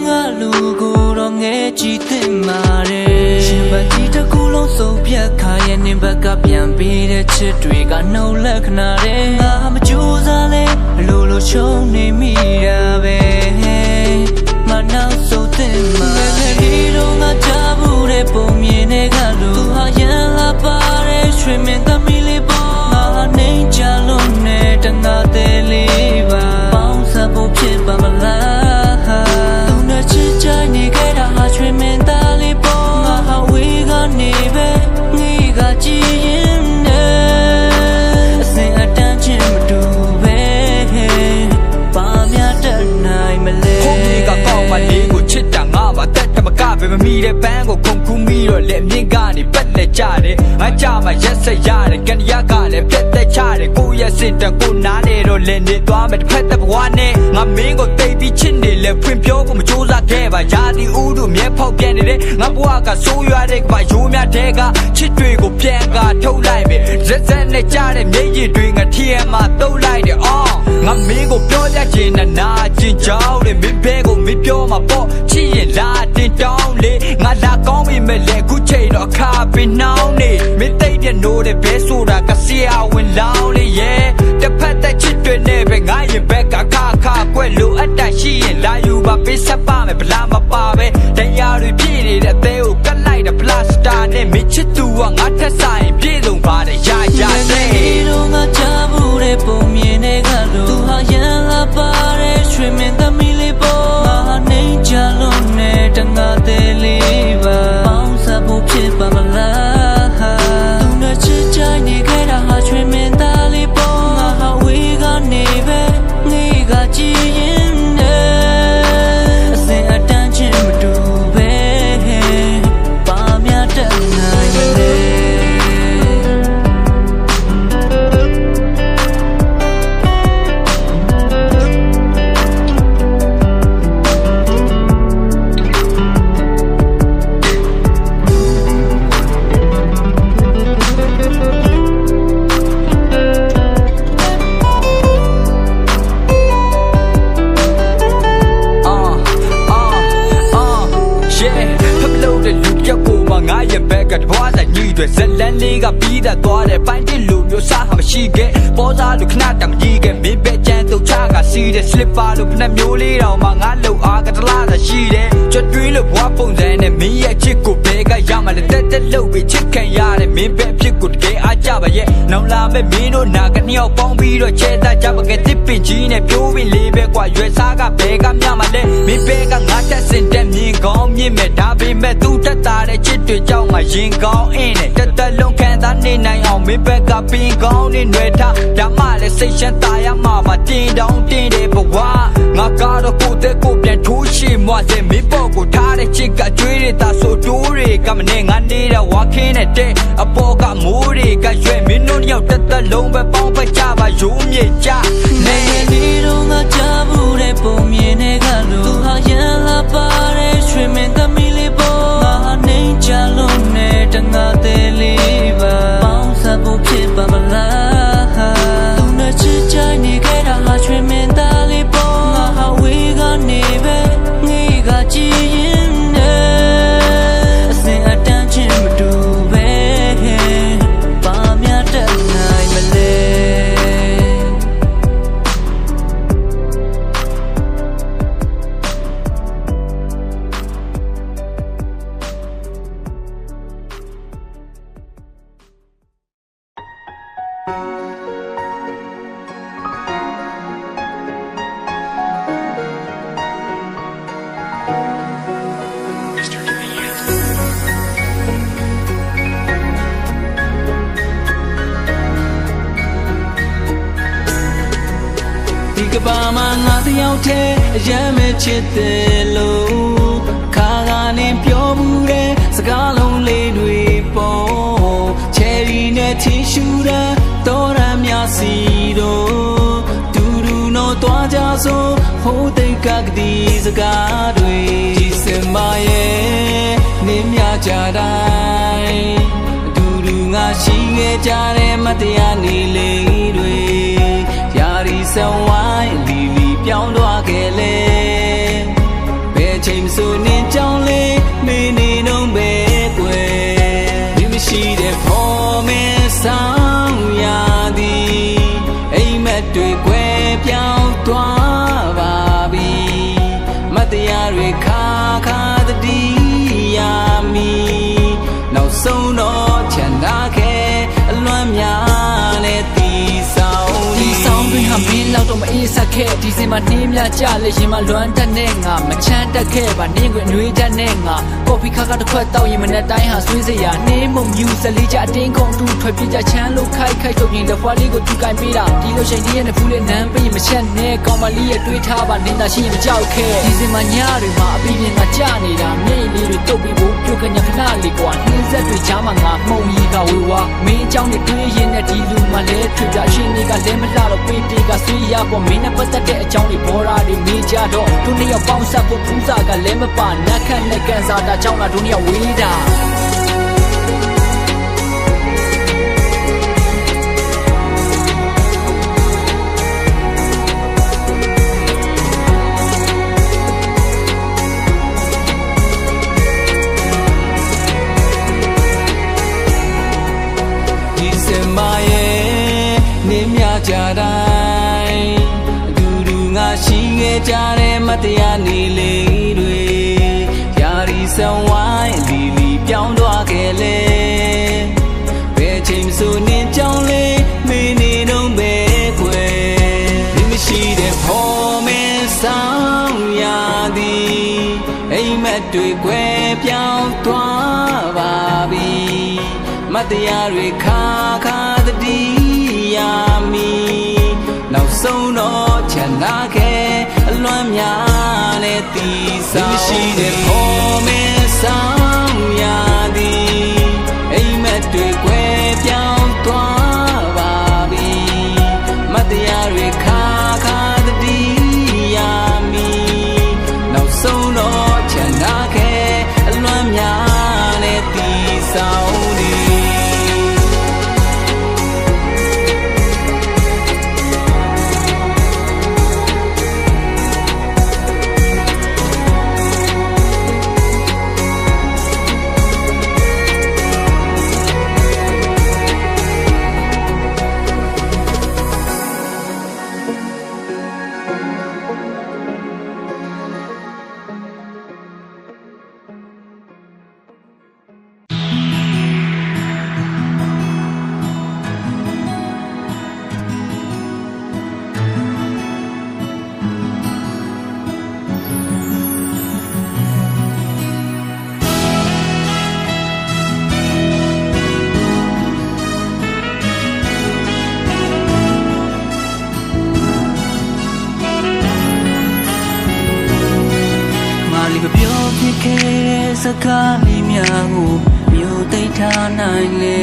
B: ငါလူကိုတော့ငဲကြည့်သိမှာတယ်ရှင်ပကြီးတစ်ခုလုံးစုံပြတ်ခါရဲ့နေဘက်ကပြန်ပြီးတဲ့ချစ်တွေကနှုတ်လက္ခဏာတဲ့ငါမကြိုးစားလဲအလိုလိုချုံနေမိတာပဲမနောက်ဆုံးသိမှာဒီတော့ငါချဘူးတဲ့ပုံမြင်တဲ့ကလူသူဟာရန်လာပါတဲ့ရွှေမင်းသမီးလေးပေါ်နေကြလို့နဲ့တငါသေးလေးပါပေါင်းစပ်ဖို့ဖြစ်ပါမလားသူနဲ့ချစ်ကြနေခဲ့တာဟာချွေမင်းသားလေးပေါ်ငါဟာဝေးကနေပဲငေးကကြည်ရင်နဲ့အစင်အတန်းချင်းမတူပဲပါများတတ်နိုင်မလဲ
F: ဟိုကြီးကကောင်းမလေးကိုချစ်တာငါပါတက်တမကပဲမမီတဲ့ပန်းကိုခုန်ကူးမိတော့လက်မြင့်ကနေပက်လက်ကြတယ်ငါကြမှာရက်ဆက်ရတယ်ကန်ရကလည်းပြက်သက်ချတယ်ကိုရဲ့စင်တန်ကိုနားနေတော့လည်းနေသွားမယ်တစ်ဖက်တစ်ဘဝနဲ့ငါမင်းကိုတိတ်ပြီးချစ်နေလဲဖွင့်ပြောကိုမကြိုးစားခဲ့ပါယာတီဦးတို့မြဲဖောက်ပြန်နေတဲ့ငါဘဝကဆိုးရွားတဲ့ကမရိုးများတဲ့ကချစ်တွေကိုပြန်ကထုတ်လိုက်မယ်ရက်ဆက်နဲ့ကြတဲ့မျက်ရည်တွေငါထီးမှာတုတ်လိုက်တယ်အော်ငါမင်းကိုပြောရချင်နာကျင်ကြောင်းလေမင်းဘဲကိုမင်းပြောမှာပေါ့ချစ်ရင်လာတင်တောင်းလေငါ မဲ့လေခုချိန်တော့ခါပင်နှောင်းနေမင်းသိတဲ့နိုးတဲ့ဘဲဆိုတာကဆရာဝင်လောင်းလေရဲ့တစ်ဖက်သက်ချစ်တွေနဲ့ပဲငါရင်ဘက်ကခါကွက်လိုအပ်တာရှိရင်လာယူပါပေးဆက်ပါမယ်ဗလာမပါပဲတရားတွေပြည့်နေတဲ့အသေးကိုကတ်လိုက်တဲ့ပလတ်စတာနဲ့မချစ်သူကငါထက်ဆိုင်ပြည့်စုံပါတယ်ရတဲ့
B: ဒီတော့ငါချဘူးတဲ့ပုံမြင်တဲ့ကလို့သူဟာရန်လာပါတဲ့ရွှေမင်းသမီးလေးပေါ်ငါနေကြလို့နဲ့တငါသေးလေးပါပေါင်းစားဖို့ဖြစ်ပါမလားသူနဲ့ချစ်ကြိုင်နေခဲ့တာဟာရွှေမင်းသားလေးပေါ်ငါဟာဝေးကနေပဲငေးကကြည်ရင်အစင်အတန်းချင်းမတူပဲပါမြတ်တဲ့နိုင်မလဲဇလန်လေးကပြီးတာသွားတယ်ပိုင်းတစ်လူမျိုးစားဟာမရှိခဲ့ပေါ်စားလူခဏတမကြီးခဲ့မင်းပဲကြမ်းတော့ချကစီးတဲ့ slipper လို့ဖက်မျိုးလေးတောင်မှငါလုံအားကတလားသာရှိတယ်ကြွတွေးလို့ဘွားပုံစံနဲ့မင်းရဲ့ချစ်ကိုဘဲကရမှလည်းတက်လို့ပြီးချစ်ခံရတယ်မင်းပဲဖြစ်ကိုတကယ်အားကြပါရဲ့နောင်လာမဲ့မင်းတို့နာကနှစ်ယောက်ပေါင်းပြီးတော့ချဲသားကြပါကတစ်ပင်ကြီးနဲ့ပြိုးပင်လေးပဲကွာရွယ်စားကဘဲကမြမှလည်းမင်းပဲကငါတက်စင်တက်မြင်ကောင်းမြင်မဲ့ဒါပေမဲ့သူတက်တာတဲ့ချစ်တွေကြောင့်ငါရင်ကောင်းအင်းနဲ့တက်လုံးခံသားနေနိုင်အောင်မင်းဘက်ကပင်ကောင်းနေရွယ်ထားဒါမှလည်းစိတ်ရှမ်းသာရမှာပါတင်တောင်းတင်တယ်ဘဝငါကတော့ကိုယ်တဲ့ကိုပြန်ထိုးရှိမှစေမင်းပေါ်ကိုထားတဲ့ချစ်ကကျွေးရတာဆိုတိုးတွေကမနေငါနေတာဝါခင်းနဲ့တဲ့အပေါ်ကမိုးတွေကရွယ်မင်းတို့ရောက်တက်လုံးပဲပေါင်းပတ်ကြပါရိုးမြေကြနေနေတော့ငါချဘူးတဲ့ပုံမြင်နေကလို့သူဟာရန်လာပါတဲ့ရွှေမင်းသမီးလေးပေါ်ငါနေကြလို့နဲ့တငါသေးလေးပါပေါင်းစားဖို့ဖြစ်ပါမလားသူနဲ့ချစ်ကြိုင်နေခဲ့တာဟာရွှေမင်းသားလေးပေါ်ငါဟာဝေးကနေပဲငေးကကြည်ရင်အစင်အတန်းချင်းမတူပဲပါမြတ်တဲ့နိုင်မလဲ ကဘာမငါတယောက်တည်းအရမ်းမဲ့ချစ်တယ်လို့ခါကနေပြောမှုတဲ့စကားလုံးလေးတွေပေါ်ချယ်ရီနဲ့ထင်းရှူတဲ့တော်ရမ်းများစီတို့တူတူတော့တွားကြဆိုဟိုးတိတ်ကကတိစကားတွေဒီစင်မရဲ့နင်းမြကြတိုင်းတူတူငါရှိခဲ့ကြတဲ့မတရားနေလေးတွေဒီဆန်ဝိုင်းလီလီပြောင်းသွားခဲ့လေဘယ်ချိန်ဆိုနေကြောင်းလေးမင်းနေတော့ပဲကွယ်ဒီမရှိတဲ့ဖော်မဲဆောင်ရသည်အိမ်မက်တွေကွယ်ပြောင်းသွားပါပြီမတရားတွေခါတတိယမီနောက်ဆုံးတော့ချန်တာခဲ့အလွမ်းများနဲ့တီဆောင်ဟာမင်းလောက်တော့မအေးဆက်ခဲ့ဒီစင်မှာနှင်းမြကြလေရင်မလွမ်းတတ်နဲ့ငါမချမ်းတက်ခဲ့ပါနင်းကွနှွေးတတ်နဲ့ငါကော်ဖီခါတစ်ခွက်တောက်ရင်မနဲ့တိုင်းဟာဆွေးစရာနှင်းမုံမြူစလေးကြအတင်းကုန်တူထွက်ပြေးကြချမ်းလို့ခိုက်ထုတ်ရင်လက်ဖွားလေးကိုသူကင်ပေးတာဒီလိုချိန်ကြီးရဲ့ဖူးလေးနမ်းပေးရင်မချက်နဲ့ကောင်းမလေးရဲ့တွေးထားပါနေတာရှိရင်မကြောက်ခဲ့ဒီစင်မှာညတွေမှာအပီးပြင်ကကြနေတာမျက်ရည်လေးတွေတုပ်ပြီးဖို့ပြုတ်ခဏခဏလေးကွာနှင်းဆက်တွေချားမှာငါမှုံကြီးကဝေဝါမင်းအကြောင်းနဲ့တွေးရင်နဲ့ဒီလူမှလည်းထွေကြရှင်တွေကလည်းမလှတော့ပေးတေးကဆွေးရပေါ်မင်းနဲ့ပတ်သက်တဲ့အကြောင်းတွေဘောရာတွေမေးကြတော့သူနှစ်ယောက်ပေါင်းဆက်ဖို့ဖူးစာကလည်းမပါနက်ခတ်နဲ့ကန်စာတာကြောင့်လားသူနှစ်ယောက်ဝေးတာ ရှိခဲ့ကြတဲ့မတရားနေလေးတွေယာရီဆန်ဝိုင်းလီလီပြောင်းသွားခဲ့လေဘယ်ချိန်မဆိုနေကြောင်းလေးမင်းနေတော့ပဲခွဲဒီမရှိတဲ့ဖို့မင်းဆောင်ရသည်အိမ်မက်တွေခွဲပြောင်းသွားပါပြီမတရားတွေခါခါတတိယမီနောက်ဆုံးတော့ချန်နာခဲ့အလွမ်းများနဲ့တီးဆောင်ရှိတဲ့ဖို့မင်းဆောင်ရသည်အိမ်မက်တွေခွဲပြောင်းသွားပါပြီမတရားတွေခါခါတတိယမီနောက်ဆုံးတော့ချန်နာခဲ့အလွမ်းများနဲ့တီးဆောင်သည်ပြောဖြစ်ခဲ့တဲ့စကားလေးများကိုမြို့သိမ်းထားနိုင်လေ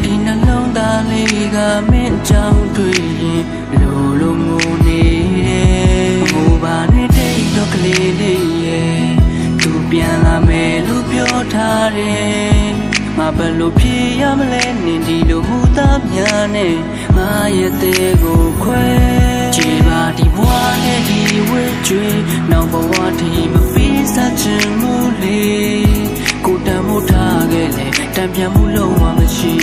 B: ဒီနှလုံးသားလေးကမင်းအကြောင်းတွေ့ရင်လိုလိုငိုနေတယ်ငိုပါနဲ့တိတ်တော့ကလေးလေးရဲ့သူပြန်လာမယ်လို့ပြောထားတယ်ငါဘယ်လိုဖြေရမလဲနင်ဒီလိုမူသားများနဲ့ငါရဲ့တဲ့ကိုခွဲကြည်ပါဒီဘဝနဲ့ဒီဝဲကျွေးနောက်ဘဝထိမပြီးစားချင်မှုလေကိုတမ်းမို့ထားခဲ့လေတံပြန်မှုလုံးဝမရှိ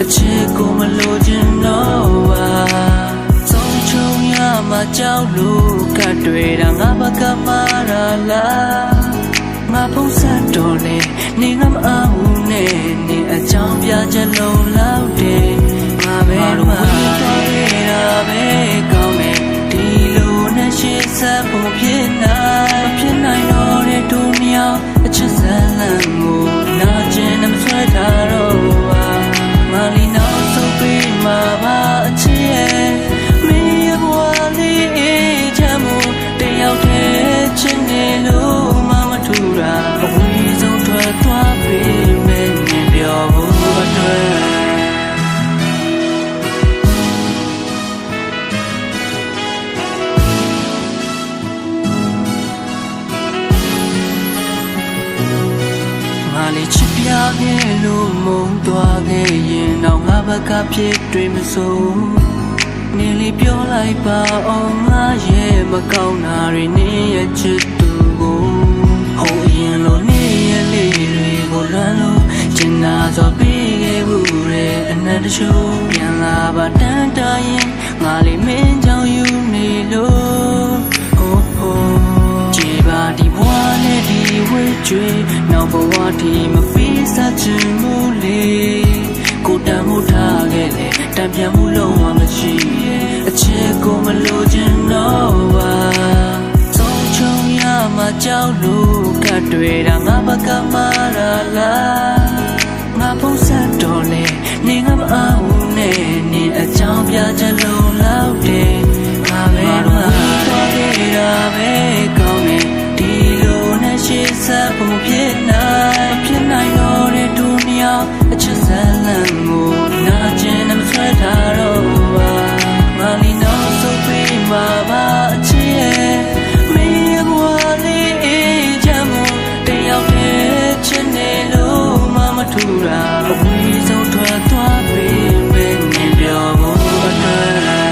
B: အချစ်ကိုမလိုချင်တော့ပါဆုံးချုံရမှာကြောက်လို့ကတ်တွေ့တာငါဘကမာရာလားငါဖုံးဆက်တော်လေနေငါမအားဘူးနဲ့နေအကြောင်းပြချက်လုံးလောက်တယ်ငါပဲမတော်ရတာပဲကောင်းတယ်ဒီလိုနဲ့ရှေ့ဆက်ဖို့ဖြစ်နိုင်တော့တဲ့ဒုနီယာအချစ်ဇာလန်ကိုနာကျင်မဆွဲထားတော့ပါမလီနောက်ဆုံးပြီးမှာပါအချစ်ရဲ့မင်းရဲ့ဘဝလေးအေးချမ်းမှုတယောက်တည်းချစ်နေလို့မထူတာအဝေးဆုံးထွက်သွားပြီမင်းပြောဖို့အတွက်ငါလေးချစ်ပြခဲ့လို့မုန်းသွားခဲ့ရင်တော့ငါဘက်ကဖြစ်တွေ့မစိုးနေလေးပြောလိုက်ပါအောင်ငါရဲ့မကောင်းတာတွေနေရဲ့ချစ်သူကိုဟိုရင်လိုနေရဲ့လေးတွေကိုလွမ်းလို့ကျင်နာစွာပေးခဲ့ဘူးတဲ့အနက်တချို့ပြန်လာပါတန်တရင်ငါလေးမင်းကြောင့်ယူနေလို့ဟိုကြည်ပါဒီဘဝနဲ့ဒီဝဲကျွေးနောက်ဘဝထိမပြီးစားချင်မှုလေကိုတမ်းမှုထားခဲ့လေတံပြန်မှုလုံးဝမရှိအချစ်ကိုမလိုချင်တော့ပါဆုံးချုံရမှာကြောက်လို့ကတ်တွေ့တာငါဘကမာရာလားငါဖုံးဆက်တော်လေနေငါမအားဘူးနဲ့နေအကြောင်းပြချက်လုံးလောက်တယ်ငါပဲမတော်ရတာပဲကောင်းတယ်ဒီလိုနဲ့ရှေ့ဆက်ဖို့ဖြစ်နိုင်တော့တဲ့ဒုနီယာအချစ်ဇာလန်ကိုနာကျင်မဆွဲထားတော့ပါမလီနောက်ဆုံးပြီးမှာပါအချစ်ရဲ့မင်းရဲ့ဘဝလေးအေးချမ်းမှုတယောက်တည်းချစ်နေလို့မထူတာအဝေးဆုံးထွက်သွားပြီမင်းပြောဖို့အတွက်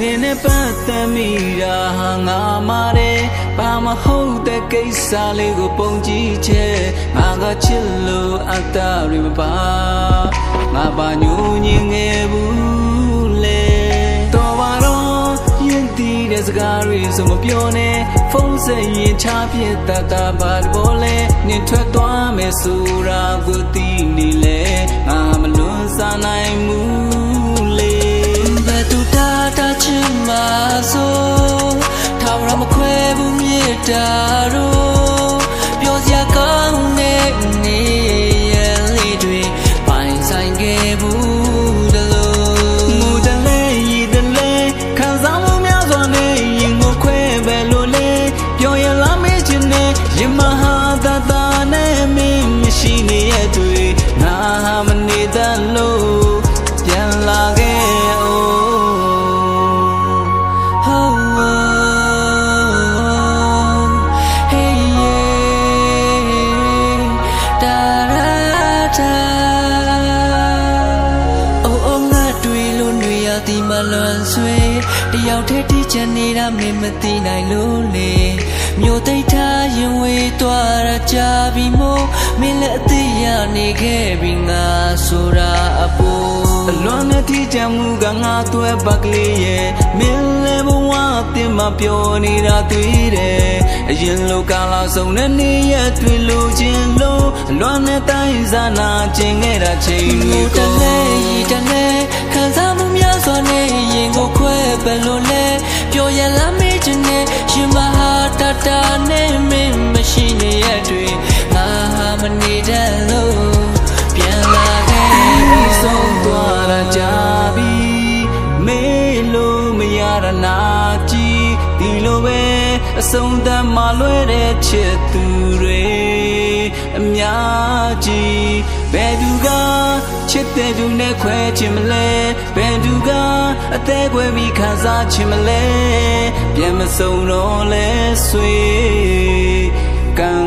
B: ငယ်နဲ့ပတ်သက်မိတာဟာငါမာတယ်ဘာမဟုတ်တဲ့ကိစ္စလေးကိုပုံကြည့်ချက်ငါကချစ်လို့အတ္တတွေမပါငါပါညူညင်ငယ်ဘူးလေတော်ပါတော့ရင်တီးတဲ့စကားတွေဆိုမပြောနဲ့ဖုန်းဆက်ရင်ချပြစ်တတ်တာပါဘောလဲနင်ထွက်သွားမယ်ဆိုတာကိုသိနေလေငါမလွန်စားနိုင်ဘူးလေဘယ်သူတာချင်မှာဆိုထာဝရမခွဲဘူးမြေတာတော့ပြောစရာကောင်းတဲ့နေရလေးတွေပိုင်ဆိုင်ခဲ့ဘူးတလို့မူတလဲရည်တလဲခံစားမှုများစွာနဲ့ရင်ကိုခွဲပဲလို့လေပြောရလားမေးချင်နဲ့ရင်မဟာသာသာနဲ့မင်းမရှိနေရတွေ့ငါဟာမနေတတ်လို့ပြန်လာခဲ့ဒီမလွန်ဆွေတယောက်တည်းတီးချင်နေတာမင်းမသိနိုင်လို့လေမြို့သိမ်းထားရင်ဝေးသွားတာကြာပြီမို့မင်းလည်းအသေးရနေခဲ့ပြီငါဆိုတာအပေါ်အလွန်နဲ့တီးချင်မှုကငါသွဲပတ်ကလေးရဲ့မင်းလည်းဘဝအတင်မှာပြောနေတာတွေ့တယ်အရင်လိုကာလာဆုံးတဲ့နေရတွေ့လို့ချင်းလို့အလွန်နဲ့တိုင်းစားနာကျင်ခဲ့တာချိန်တွေတလဲတလဲခံစားမှုများစွာနဲ့ရင်ကိုခွဲပဲလို့လဲပြောရလားမေးချင်နဲ့ရှင်မဟာတတာနဲ့မင်းမရှိနေရတွေ့ငါဟာမနေတတ်လို့ပြန်လာခဲ့ဆုံးသွားတာကြာပြီမေးလို့မရတာနာကြည့်ဒီလိုပဲအဆုံးသတ်မှလွဲတဲ့ချစ်သူတွေအများကြီးဘယ်သူကချစ်တဲ့သူနဲ့ခွဲချင်မလဲဘယ်သူကအသေးခွဲပြီးခံစားချင်မလဲပြန်မစုံတော့လဲဆွေကံ